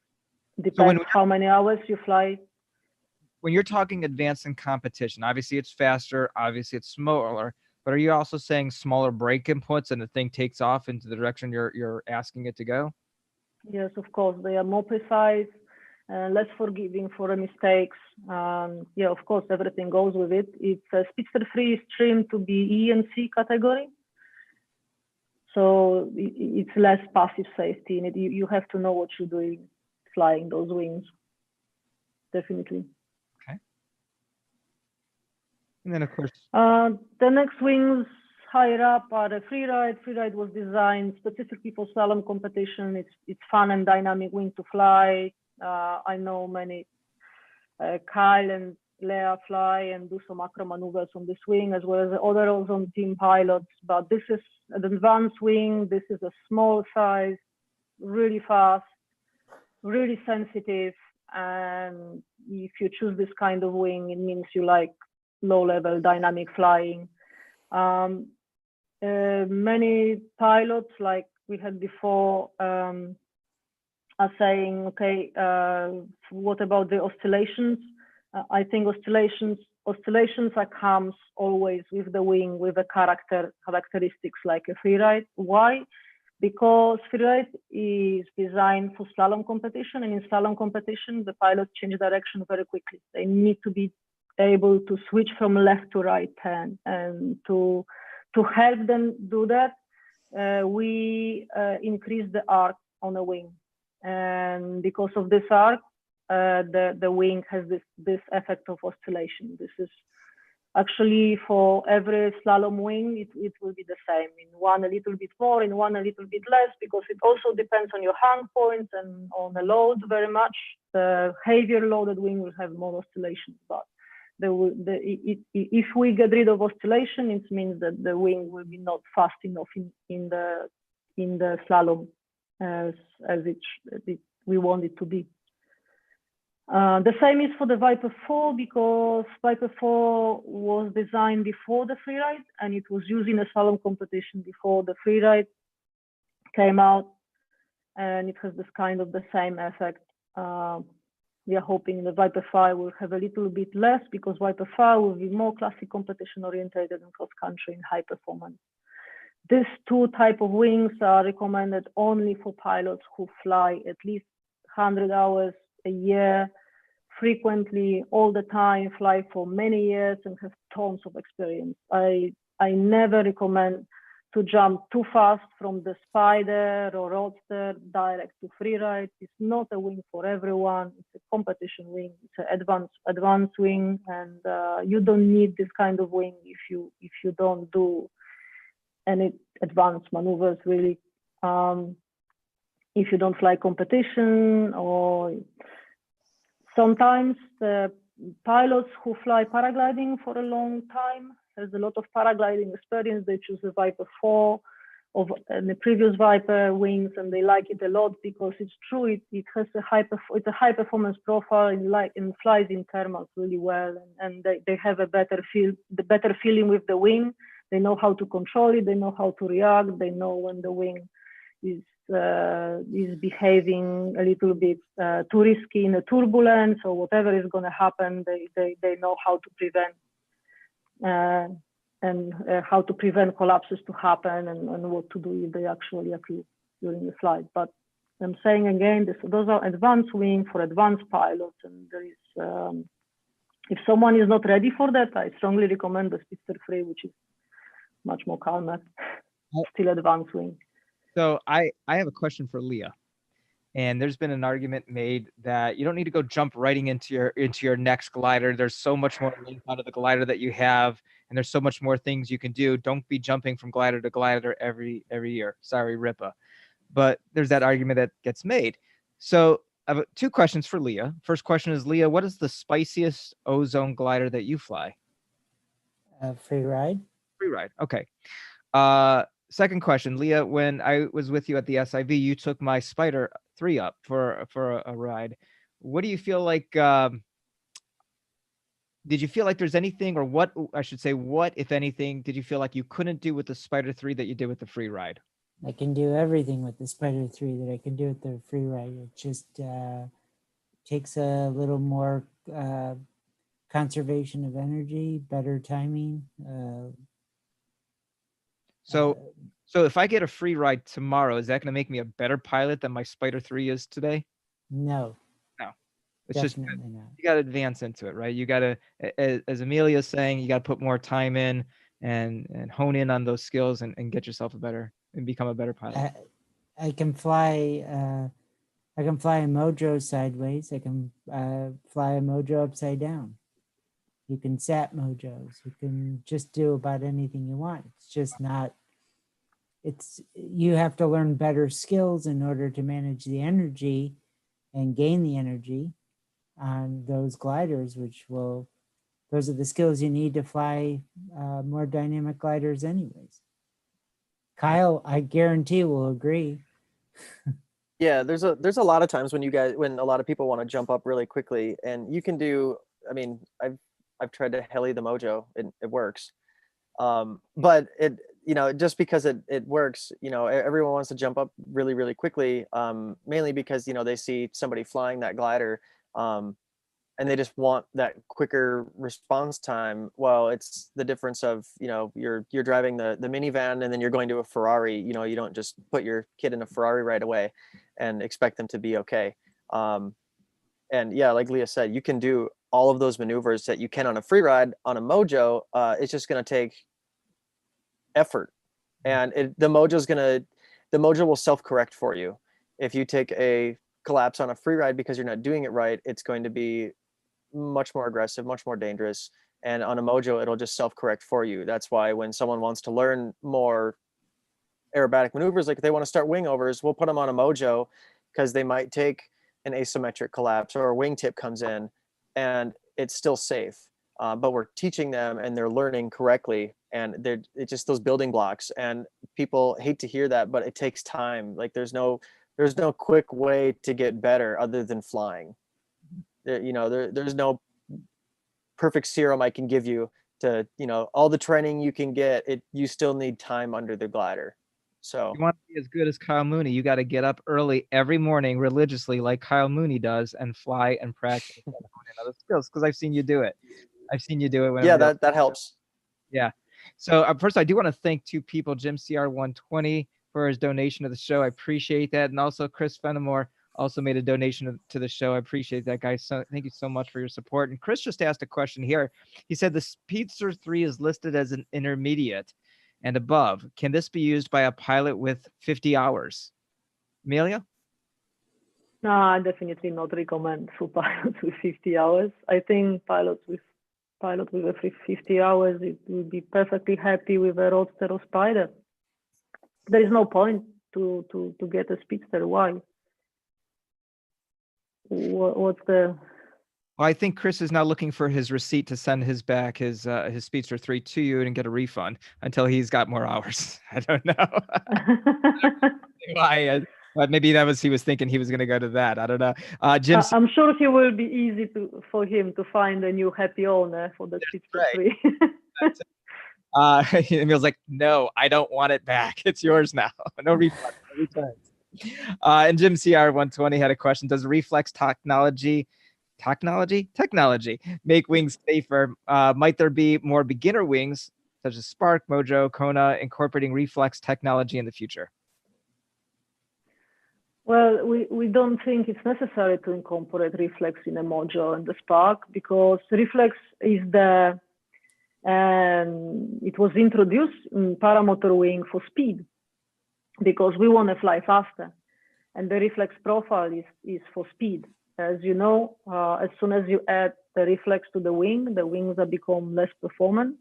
Depends how many hours you fly. When you're talking advanced in competition, obviously it's faster, obviously it's smaller, but are you also saying smaller brake inputs and the thing takes off into the direction you're asking it to go? Yes, of course. They are more precise, less forgiving for mistakes. Yeah, of course, everything goes with it. It's Speedster 3 is trimmed to be E and C category. So it's less passive safety in it. You have to know what you're doing flying those wings. Definitely. Okay. And then of course, the next wings higher up are the Freeride. Freeride was designed specifically for slalom competition. It's fun and dynamic wing to fly. I know many Kyle and Leah fly and do some acro maneuvers on this wing, as well as other Ozone team pilots. But this is an advanced wing. This is a small size, really fast, really sensitive. And if you choose this kind of wing, it means you like low-level dynamic flying. Many pilots, like we had before, are saying, okay, what about the oscillations? I think oscillations comes always with the wing, with the characteristics like a freeride. Why? Because freeride is designed for slalom competition, and in slalom competition, the pilots change direction very quickly. They need to be able to switch from left to right hand and to to help them do that, we increase the arc on the wing, and because of this arc, the wing has this effect of oscillation. This is actually for every slalom wing, it will be the same. In one a little bit more, in one a little bit less, because it also depends on your hang points and on the load very much. The heavier loaded wing will have more oscillation, but if we get rid of oscillation, it means that the wing will be not fast enough in the slalom as we want it to be. The same is for the Viper 4, because Viper 4 was designed before the freeride, and it was used in a slalom competition before the freeride came out, and it has this kind of the same effect. We are hoping the Viper 5 will have a little bit less, because Viper 5 will be more classic competition orientated and cross country and high performance. These two type of wings are recommended only for pilots who fly at least 100 hours a year, frequently, all the time, fly for many years and have tons of experience. I never recommend to jump too fast from the Spider or Roadster direct to freeride. It's not a wing for everyone. It's a competition wing. It's an advanced wing, and you don't need this kind of wing if you don't do any advanced maneuvers really. If you don't fly competition, or sometimes the pilots who fly paragliding for a long time, there's a lot of paragliding experience, they choose the Viper 4 of the previous Viper wings, and they like it a lot because it's true, it has it's a high performance profile and flies in thermals really well, and they have the better feeling with the wing. They know how to control it, they know how to react, they know when the wing is behaving a little bit too risky in a turbulence or whatever is going to happen. They know how to prevent how to prevent collapses to happen, and what to do if they actually occur during the flight. But I'm saying again, those are advanced wings for advanced pilots, and there is if someone is not ready for that, I strongly recommend the Speedster 3, which is much more calmer, still advanced wing. So I have a question for Leah, and there's been an argument made that you don't need to go jump right into your next glider. There's so much more length out of the glider that you have, and there's so much more things you can do. Don't be jumping from glider to glider every year. Sorry, Ripa, but there's that argument that gets made. So I have two questions for Leah. First question is, Leah, what is the spiciest Ozone glider that you fly? Free ride. Free ride. Okay. Second question, Leah, when I was with you at the SIV, you took my Spider 3 up for a ride. What do you feel like? Did you feel like there's anything, or what I should say, what, if anything, did you feel like you couldn't do with the Spider 3 that you did with the free ride? I can do everything with the Spider 3 that I can do with the free ride. It just takes a little more conservation of energy, better timing. So if I get a free ride tomorrow, is that going to make me a better pilot than my Spider 3 is today? No. It's definitely just, not. you got to advance into it, right? You got to, as Amelia is saying, you got to put more time in and hone in on those skills and get yourself become a better pilot. I can fly a Mojo sideways. I can fly a Mojo upside down. You can sat Mojos. You can just do about anything you want. It's just not, you have to learn better skills in order to manage the energy and gain the energy on those gliders, those are the skills you need to fly more dynamic gliders anyways. Kyle, I guarantee will agree. Yeah, there's a lot of times when a lot of people want to jump up really quickly, and you can do, I mean, I've tried to heli the Mojo, it works. But it, just because it works, everyone wants to jump up really, really quickly, mainly because, they see somebody flying that glider, and they just want that quicker response time. Well, it's the difference of, you're driving the minivan and then you're going to a Ferrari. You don't just put your kid in a Ferrari right away and expect them to be okay. And yeah, like Leah said, you can do all of those maneuvers that you can on a free ride. On a Mojo, it's just going to take effort, and the mojo will self-correct for you. If you take a collapse on a free ride because you're not doing it right, it's going to be much more aggressive, much more dangerous. And on a mojo, it'll just self-correct for you. That's why when someone wants to learn more aerobatic maneuvers, like if they want to start wing overs, we'll put them on a mojo because they might take an asymmetric collapse or a wingtip comes in and it's still safe. But we're teaching them and they're learning correctly, and it's just those building blocks. And people hate to hear that, but it takes time. Like there's no quick way to get better other than flying. There's no perfect serum I can give you to, all the training you can get, you still need time under the glider. So you want to be as good as Kyle Mooney, you got to get up early every morning religiously like Kyle Mooney does and fly and practice and hone in other skills, because I've seen you do it. Yeah, that helps. Yeah. So first, I do want to thank two people, Jim CR120 for his donation to the show. I appreciate that. And also Chris Fenimore also made a donation to the show. I appreciate that, guys. So thank you so much for your support. And Chris just asked a question here. He said the Speedster 3 is listed as an intermediate and above. Can this be used by a pilot with 50 hours? Amelia? No, I definitely not recommend for pilots with 50 hours. I think pilot with 50 hours, it will be perfectly happy with a Roadster or Spider. There is no point to get a Speedster. Why? What's the... Well, I think Chris is now looking for his receipt to send his Speedster 3 to you and get a refund until he's got more hours. I don't know. Why? But maybe he was thinking he was going to go to that. I don't know. Jim, I'm sure it will be easy for him to find a new happy owner for the Speedster 3. Emil's like, no, I don't want it back. It's yours now. No refund. No returns. And Jim CR120 had a question. Does Reflex technology make wings safer? Might there be more beginner wings such as Spark, Mojo, Kona incorporating Reflex technology in the future? Well, we don't think it's necessary to incorporate Reflex in a Mojo and the Spark, because Reflex is it was introduced in paramotor wing for speed, because we want to fly faster, and the Reflex profile is for speed. As you know, as soon as you add the Reflex to the wings are become less performant.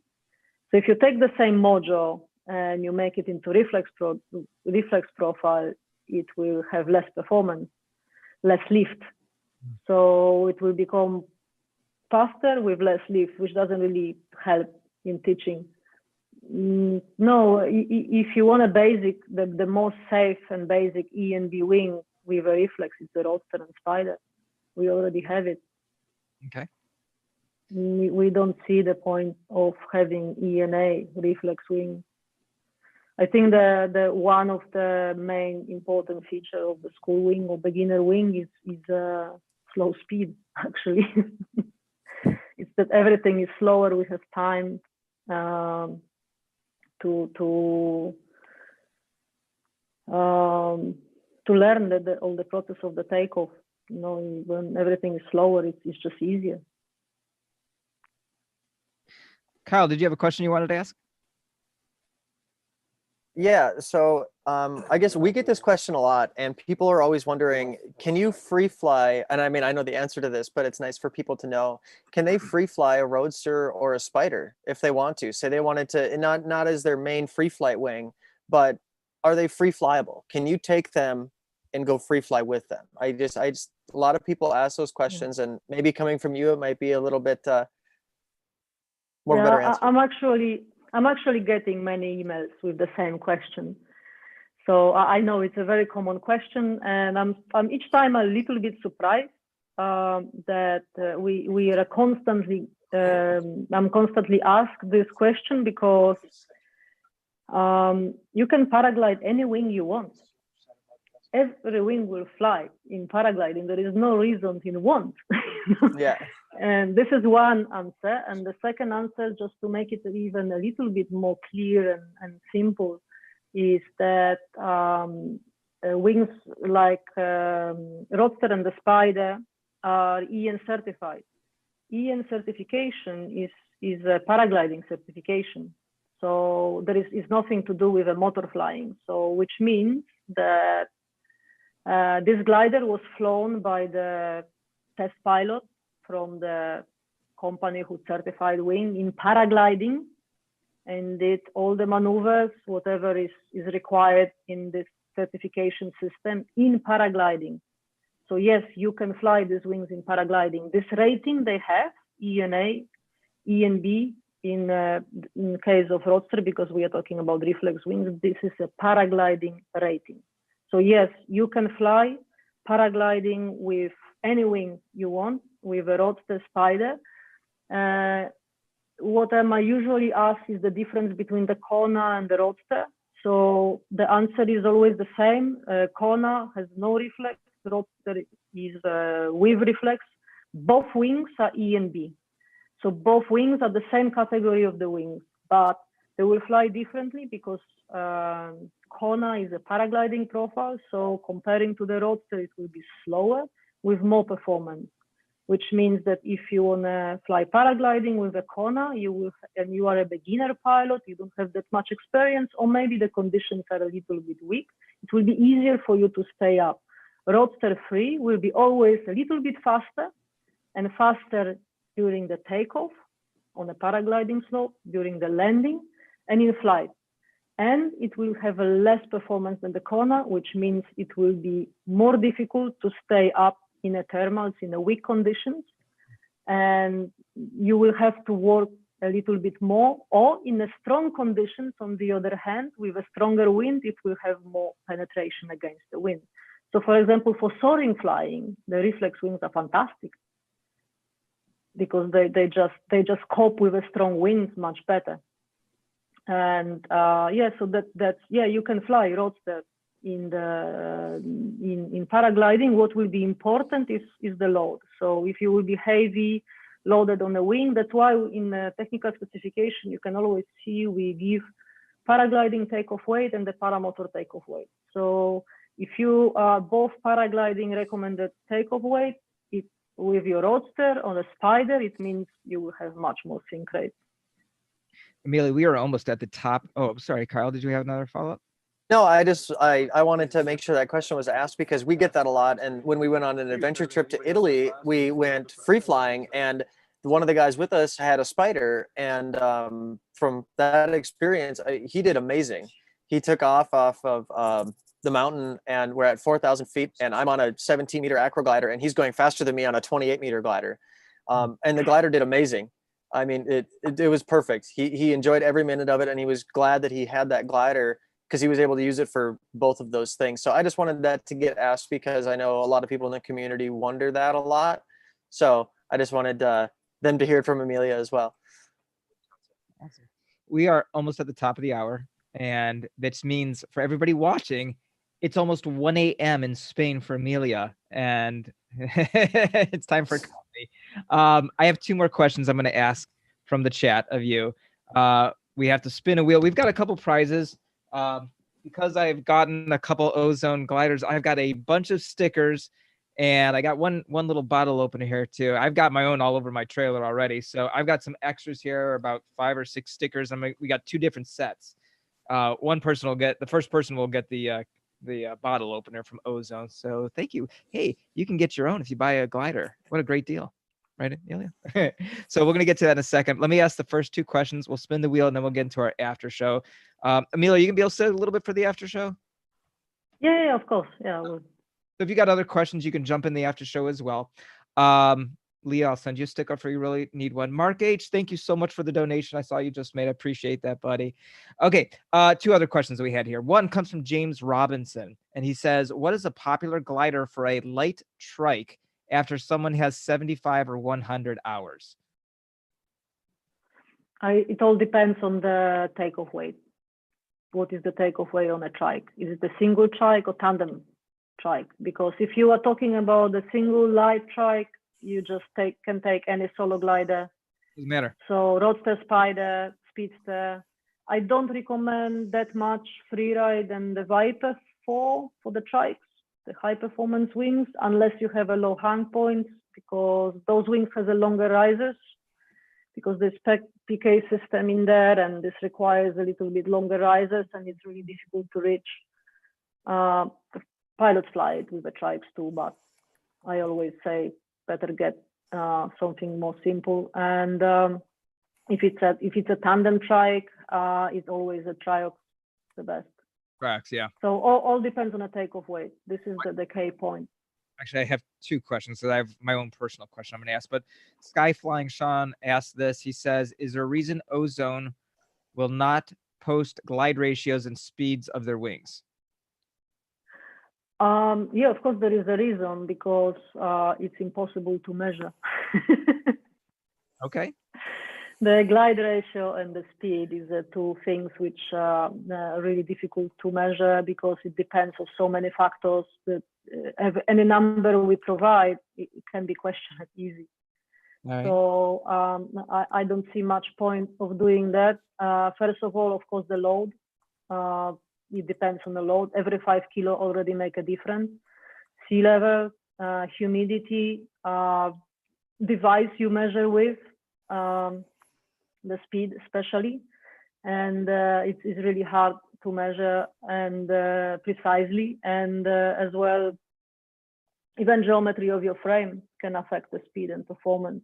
So if you take the same Mojo and you make it into Reflex profile, it will have less performance, less lift. So it will become faster with less lift, which doesn't really help in teaching. No, if you want a basic, the most safe and basic E and B wing with a Reflex, it's the Roadster and Spider. We already have it. Okay. We don't see the point of having E and A Reflex wing. I think the one of the main important feature of the school wing or beginner wing is slow speed, actually. It's that everything is slower. We have time to learn all the process of the takeoff. When everything is slower, it's just easier. Kyle, did you have a question you wanted to ask? Yeah, so I guess we get this question a lot, and people are always wondering, can you free fly? And I mean, I know the answer to this, but it's nice for people to know. Can they free fly a Roadster or a Spider if they want to? Say they wanted to, not as their main free flight wing, but are they free flyable? Can you take them and go free fly with them? I just a lot of people ask those questions, and maybe coming from you, it might be a little bit more better answer. I'm actually getting many emails with the same question. So I know it's a very common question, and I'm each time a little bit surprised that we are constantly, I'm constantly asked this question, because you can paraglide any wing you want. Every wing will fly in paragliding. There is no reason it won't. Yeah. And this is one answer. And the second answer, just to make it even a little bit more clear and simple, is that wings like Roadster and the Spider are EN certified. EN certification is a paragliding certification. So there is nothing to do with a motor flying. So which means that this glider was flown by the test pilot from the company who certified wing in paragliding, and did all the maneuvers, whatever is required in this certification system in paragliding. So yes, you can fly these wings in paragliding. This rating they have, E and A, E and B, in case of roadster, because we are talking about reflex wings, this is a paragliding rating. So yes, you can fly paragliding with any wing you want, with a roadster Spider. What I usually ask is the difference between the Kona and the roadster. So the answer is always the same. Kona has no reflex, roadster is with reflex. Both wings are E and B. So both wings are the same category of the wings, but they will fly differently because Kona is a paragliding profile. So comparing to the roadster, it will be slower with more performance, which means that if you want to fly paragliding with a Kona, and you are a beginner pilot, you don't have that much experience, or maybe the conditions are a little bit weak, it will be easier for you to stay up. Roadster 3 will be always a little bit faster, and faster during the takeoff on a paragliding slope, during the landing, and in flight. And it will have a less performance than the Kona, which means it will be more difficult to stay up in a thermals, in a weak conditions. And you will have to work a little bit more, or in a strong conditions, on the other hand, with a stronger wind, it will have more penetration against the wind. So for example, for soaring flying, the reflex wings are fantastic, because they just cope with a strong wind much better. And yeah, so that's yeah, you can fly roadster in paragliding. What will be important is the load. So if you will be heavy loaded on the wing, that's why in the technical specification you can always see we give paragliding takeoff weight and the paramotor takeoff weight. So if you are both paragliding recommended takeoff weight, with your roadster on a Spider, it means you will have much more sink rate. Amelia, we are almost at the top. Oh, sorry, Kyle, did you have another follow-up? No, I wanted to make sure that question was asked, because we get that a lot. And when we went on an adventure trip to Italy, we went free flying, and one of the guys with us had a Spider, and from that experience, he did amazing. He took off of the mountain, and we're at 4,000 feet, and I'm on a 17-meter acro glider, and he's going faster than me on a 28-meter glider. And the glider did amazing. I mean, it was perfect. He enjoyed every minute of it, and he was glad that he had that glider, because he was able to use it for both of those things. So I just wanted that to get asked, because I know a lot of people in the community wonder that a lot. So I just wanted them to hear it from Amelia as well. Awesome. We are almost at the top of the hour, and this means for everybody watching, it's almost 1 a.m. in Spain for Amelia, and it's time for coffee. I have 2 more questions I'm going to ask from the chat of you. We have to spin a wheel. We've got a couple prizes. Because I've gotten a couple Ozone gliders, I've got a bunch of stickers, and I got one little bottle opener here too. I've got my own all over my trailer already, so I've got some extras here, about 5 or 6 stickers. We got 2 different sets. One person will get, the first person will get the bottle opener from Ozone. So thank you. Hey, you can get your own if you buy a glider. What a great deal. Right, Amelia? So we're going to get to that in a second. Let me ask the first 2 questions. We'll spin the wheel, and then we'll get into our after show. Amelia, you can be able to say a little bit for the after show? Yeah, of course. Yeah. So if you got other questions, you can jump in the after show as well. Leah, I'll send you a sticker if you really need one. Mark H, thank you so much for the donation I saw you just made. I appreciate that, buddy. Okay, 2 other questions that we had here. One comes from James Robinson, and he says, what is a popular glider for a light trike after someone has 75 or 100 hours? It all depends on the takeoff weight. What is the takeoff weight on a trike? Is it a single trike or tandem trike? Because if you are talking about a single light trike, you just can take any solo glider. Doesn't matter. So roadster, Spider, Speedster. I don't recommend that much freeride and the Viper for the trikes, the high performance wings, unless you have a low hang point, because those wings has a longer risers. because there's PK system in there, and this requires a little bit longer rises, and it's really difficult to reach. The pilots fly it with the trikes too, but I always say better get something more simple. And if it's a tandem trike, it's always a triox the best. Tracks, yeah. So all depends on the takeoff weight. This is the key point. Actually, I have two questions. So I have my own personal question I'm going to ask. But Sky Flying Sean asked this. He says, "Is there a reason Ozone will not post glide ratios and speeds of their wings?" Yeah, of course there is a reason, because it's impossible to measure. Okay. The glide ratio and the speed is two things which are really difficult to measure, because it depends on so many factors that any number we provide, it can be questioned easy. Right. So I don't see much point of doing that. First of all, of course, the load. It depends on the load. Every 5 kilo already make a difference. Sea level, humidity, device you measure with, the speed especially, and it's really hard to measure and precisely, and as well, even geometry of your frame can affect the speed and performance.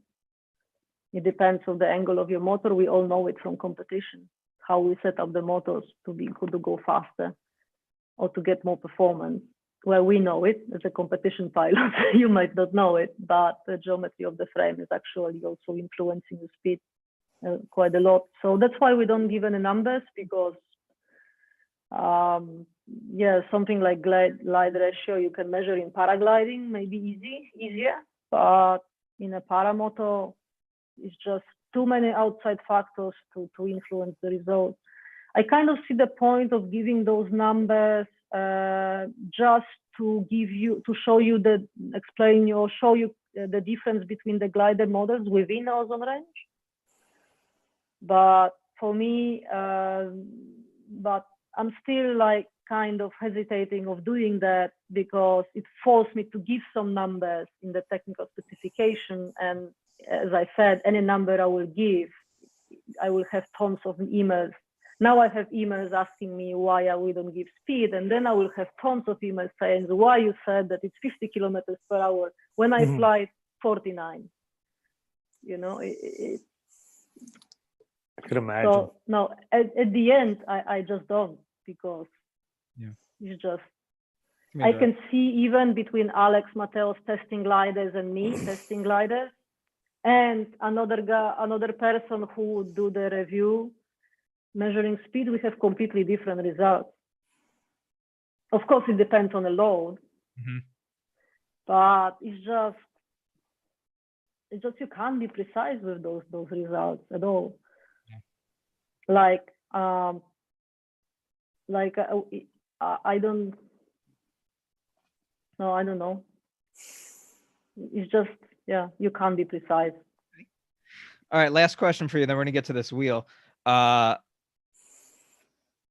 It depends on the angle of your motor. We all know it from competition, how we set up the motors to go faster or to get more performance. Well, we know it as a competition pilot. You might not know it, but the geometry of the frame is actually also influencing the speed quite a lot. So that's why we don't give any numbers, because yeah, something like glide ratio you can measure in paragliding, maybe easier, but in a paramotor, it's just too many outside factors to influence the result. I kind of see the point of giving those numbers just to show you the difference between the glider models within the ozone range. But for me, but I'm still like kind of hesitating of doing that, because it forced me to give some numbers in the technical specification. And as I said, any number I will give, I will have tons of emails. Now I have emails asking me why we don't give speed, and then I will have tons of emails saying why you said that it's 50 kilometers per hour when I fly 49. You know, I could imagine. So no, at the end, I just don't, because it's just, I can see even between Alex Mateos testing gliders and me testing gliders, and another person who would do the review measuring speed, we have completely different results. Of course, it depends on the load, but it's just you can't be precise with those results at all. I don't know. It's just, yeah, you can't be precise. All right, last question for you, then we're gonna get to this wheel.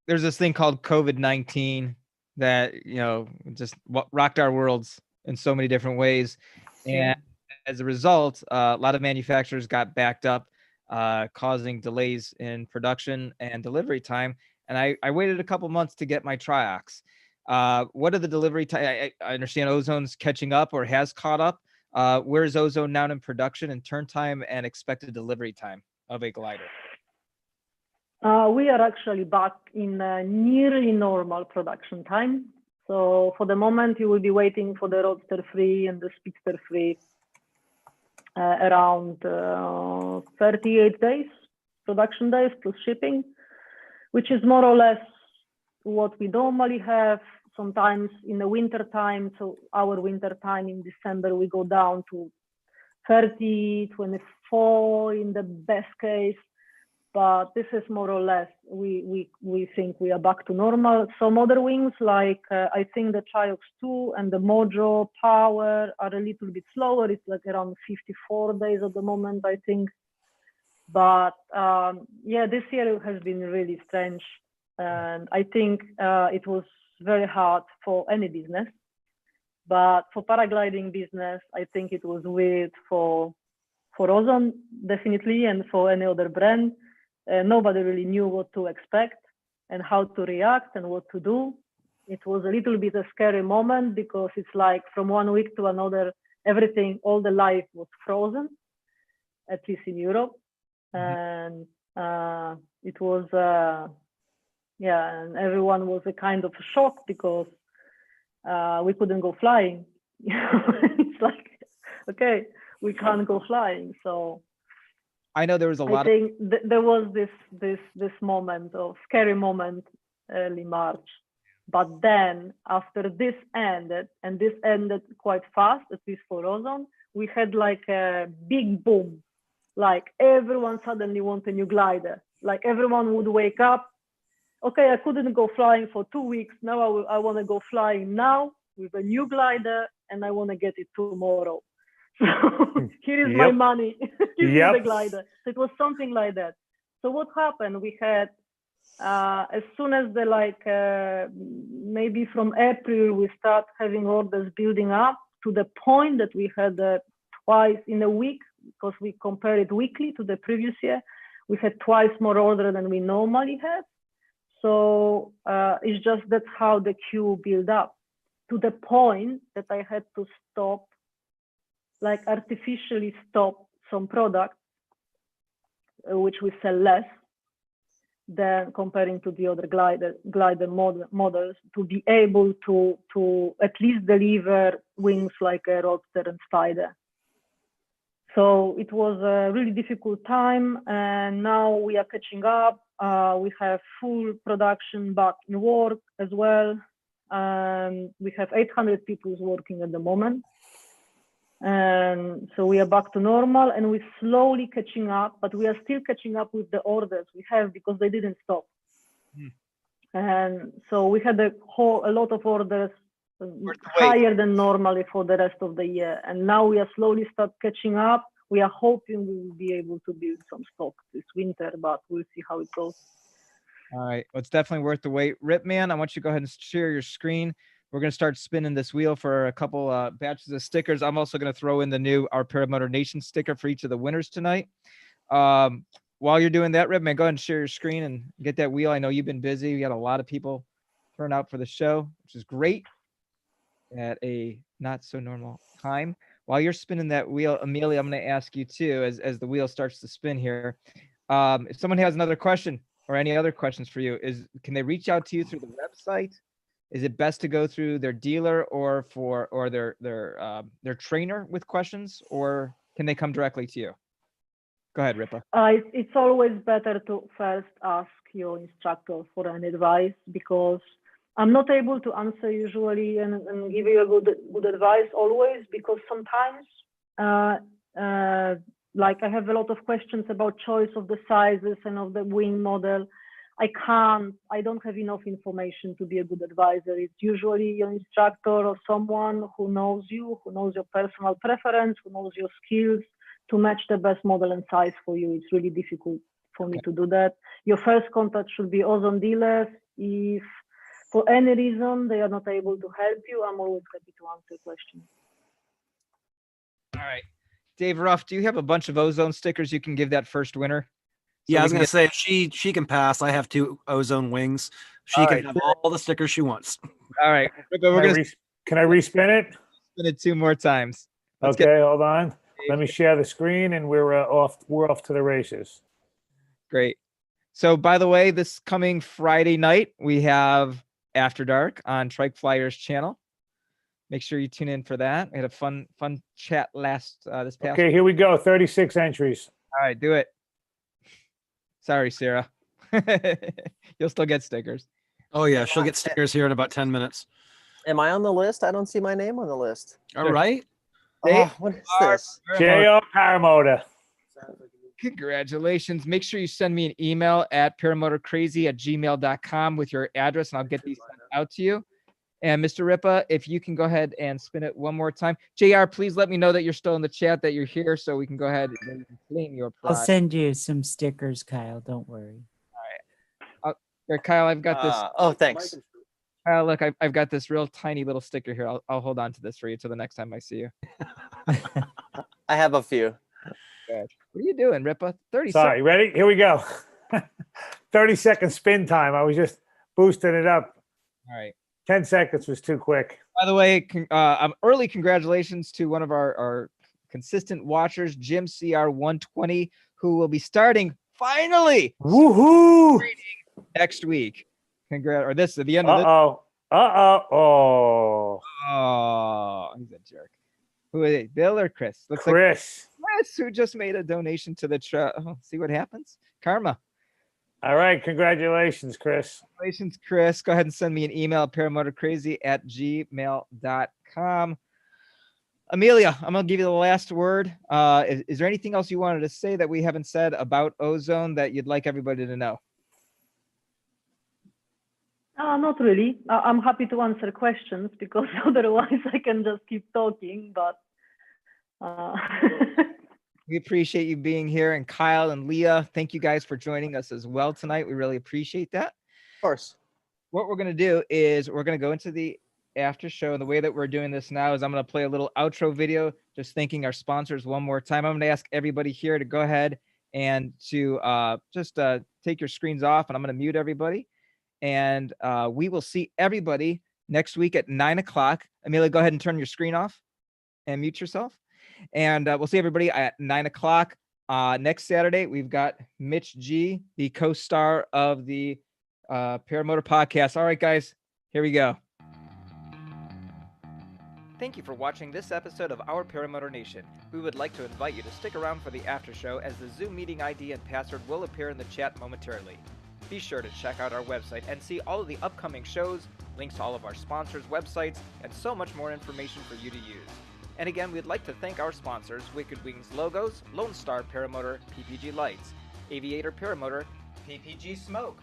There's this thing called COVID-19 that, just rocked our worlds in so many different ways. And as a result, a lot of manufacturers got backed up, causing delays in production and delivery time. And I waited a couple months to get my triox. What are the delivery time? I understand Ozone's catching up or has caught up. Where's Ozone now in production and turn time and expected delivery time of a glider? We are actually back in nearly normal production time. So for the moment, you will be waiting for the Roadster 3 and the Speedster 3 around 38 days, production days plus shipping, which is more or less what we normally have. Sometimes in the winter time, so our winter time in December, we go down to 30, 24 in the best case. But this is more or less, we think we are back to normal. Some other wings, like I think the Triox 2 and the Mojo Power are a little bit slower. It's like around 54 days at the moment, I think. But yeah, this year has been really strange. And I think it was very hard for any business. But for paragliding business, I think it was weird for For Ozone, definitely, and for any other brand, nobody really knew what to expect and how to react and what to do. It was a little bit a scary moment because it's like from one week to another, everything, all the life was frozen, at least in Europe. And it was, and everyone was a kind of shock because we couldn't go flying. It's like, okay, we can't go flying. So I know there was a lot I think there was this moment of scary moment early March. But then after this ended, and this ended quite fast, at least for Ozone, we had like a big boom. Like everyone suddenly wants a new glider. Like everyone would wake up, okay, I couldn't go flying for 2 weeks. Now I want to go flying now with a new glider, and I want to get it tomorrow. So here is my money. Give me the glider. So it was something like that. So what happened? We had, as soon as maybe from April, we start having orders building up to the point that we had twice in a week, because we compare it weekly to the previous year. We had twice more orders than we normally have. So it's just that's how the queue built up, to the point that I had to stop, like artificially stop some products, which we sell less than comparing to the other glider models, to be able to at least deliver wings like a Roadster and Spider. So it was a really difficult time, and now we are catching up. We have full production back in work as well. We have 800 people working at the moment. And so we are back to normal, and we're slowly catching up, but we are still catching up with the orders we have because they didn't stop. And so we had a lot of orders higher than normally for the rest of the year. And now we are slowly start catching up. We are hoping we will be able to build some stock this winter, but we'll see how it goes. All right. Well, it's definitely worth the wait. Ripman, I want you to go ahead and share your screen. We're going to start spinning this wheel for a couple batches of stickers. I'm also going to throw in the new Our Paramotor Nation sticker for each of the winners tonight. While you're doing that, Ripman, go ahead and share your screen and get that wheel. I know you've been busy. We had a lot of people turn out for the show, which is great at a not so normal time. While you're spinning that wheel, Amelia, I'm going to ask you too, as the wheel starts to spin here. If someone has another question or any other questions for you, can they reach out to you through the website? Is it best to go through their dealer or their trainer with questions, or can they come directly to you? Go ahead, Ripa. It's always better to first ask your instructor for an advice, because I'm not able to answer usually and give you a good advice always, because sometimes like I have a lot of questions about choice of the sizes and of the wing model. I don't have enough information to be a good advisor. It's usually your instructor or someone who knows you, who knows your personal preference, who knows your skills, to match the best model and size for you. It's really difficult for me to do that. Your first contact should be Ozone dealers. If for any reason they are not able to help you, I'm always happy to answer questions. All right. Dave Ruff, do you have a bunch of Ozone stickers you can give that first winner? Yeah, I was going to say, she can pass. I have 2 Ozone wings. She can have all the stickers she wants. All right. Can I respin it? Spin it 2 more times. Okay, hold on. Let me share the screen, and we're off to the races. Great. So, by the way, this coming Friday night, we have After Dark on Trike Flyers channel. Make sure you tune in for that. We had a fun chat this past. Okay, here we go. 36 entries. All right, do it. Sorry, Sarah. You'll still get stickers. Oh yeah, she'll get stickers here in about 10 minutes. Am I on the list? I don't see my name on the list. All right. Oh, what is this? J.O. Paramotor. Congratulations. Make sure you send me an email at paramotorcrazy@gmail.com with your address, and I'll get these sent out to you. And Mr. Ripa, if you can go ahead and spin it one more time. JR, please let me know that you're still in the chat, that you're here, so we can go ahead and claim your prize. I'll send you some stickers, Kyle. Don't worry. All right. Here, Kyle, I've got this. Oh, thanks. Kyle, look, I've got this real tiny little sticker here. I'll hold on to this for you till the next time I see you. I have a few. What are you doing, Ripa? 30 Sorry, ready? Here we go. 30-second spin time. I was just boosting it up. All right. 10 seconds was too quick. By the way, early congratulations to one of our consistent watchers, Jim CR120, who will be starting finally Woohoo! next week. Congrats, or this at the end of this. Oh. Oh, he's a jerk. Who is it? Bill or Chris? Looks Chris. like Chris, who just made a donation to the see what happens? Karma. All right. Congratulations, Chris. Congratulations, Chris. Go ahead and send me an email, paramotorcrazy@gmail.com. Amelia, I'm going to give you the last word. Is there anything else you wanted to say that we haven't said about Ozone that you'd like everybody to know? Not really. I'm happy to answer questions because otherwise I can just keep talking. But we appreciate you being here. And Kyle and Leah, thank you guys for joining us as well tonight. We really appreciate that. Of course. What we're going to do is we're going to go into the after show. And the way that we're doing this now is I'm going to play a little outro video, just thanking our sponsors one more time. I'm going to ask everybody here to go ahead and to take your screens off, and I'm going to mute everybody. And we will see everybody next week at 9 o'clock. Amelia, go ahead and turn your screen off and mute yourself. And we'll see everybody at 9 o'clock. Next Saturday, we've got Mitch G, the co-star of the Paramotor Podcast. All right, guys, here we go. Thank you for watching this episode of Our Paramotor Nation. We would like to invite you to stick around for the after show, as the Zoom meeting ID and password will appear in the chat momentarily. Be sure to check out our website and see all of the upcoming shows, links to all of our sponsors' websites, and so much more information for you to use. And again, we'd like to thank our sponsors, Wicked Wings Logos, Lone Star Paramotor, PPG Lights, Aviator Paramotor, PPG Smoke,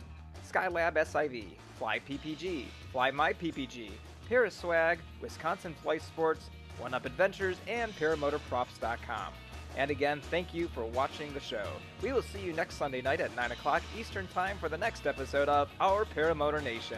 Skylab SIV, Fly PPG, Fly My PPG, Paraswag, Wisconsin Flight Sports, One Up Adventures, and ParamotorProps.com. And again, thank you for watching the show. We will see you next Sunday night at 9 o'clock Eastern Time for the next episode of Our Paramotor Nation.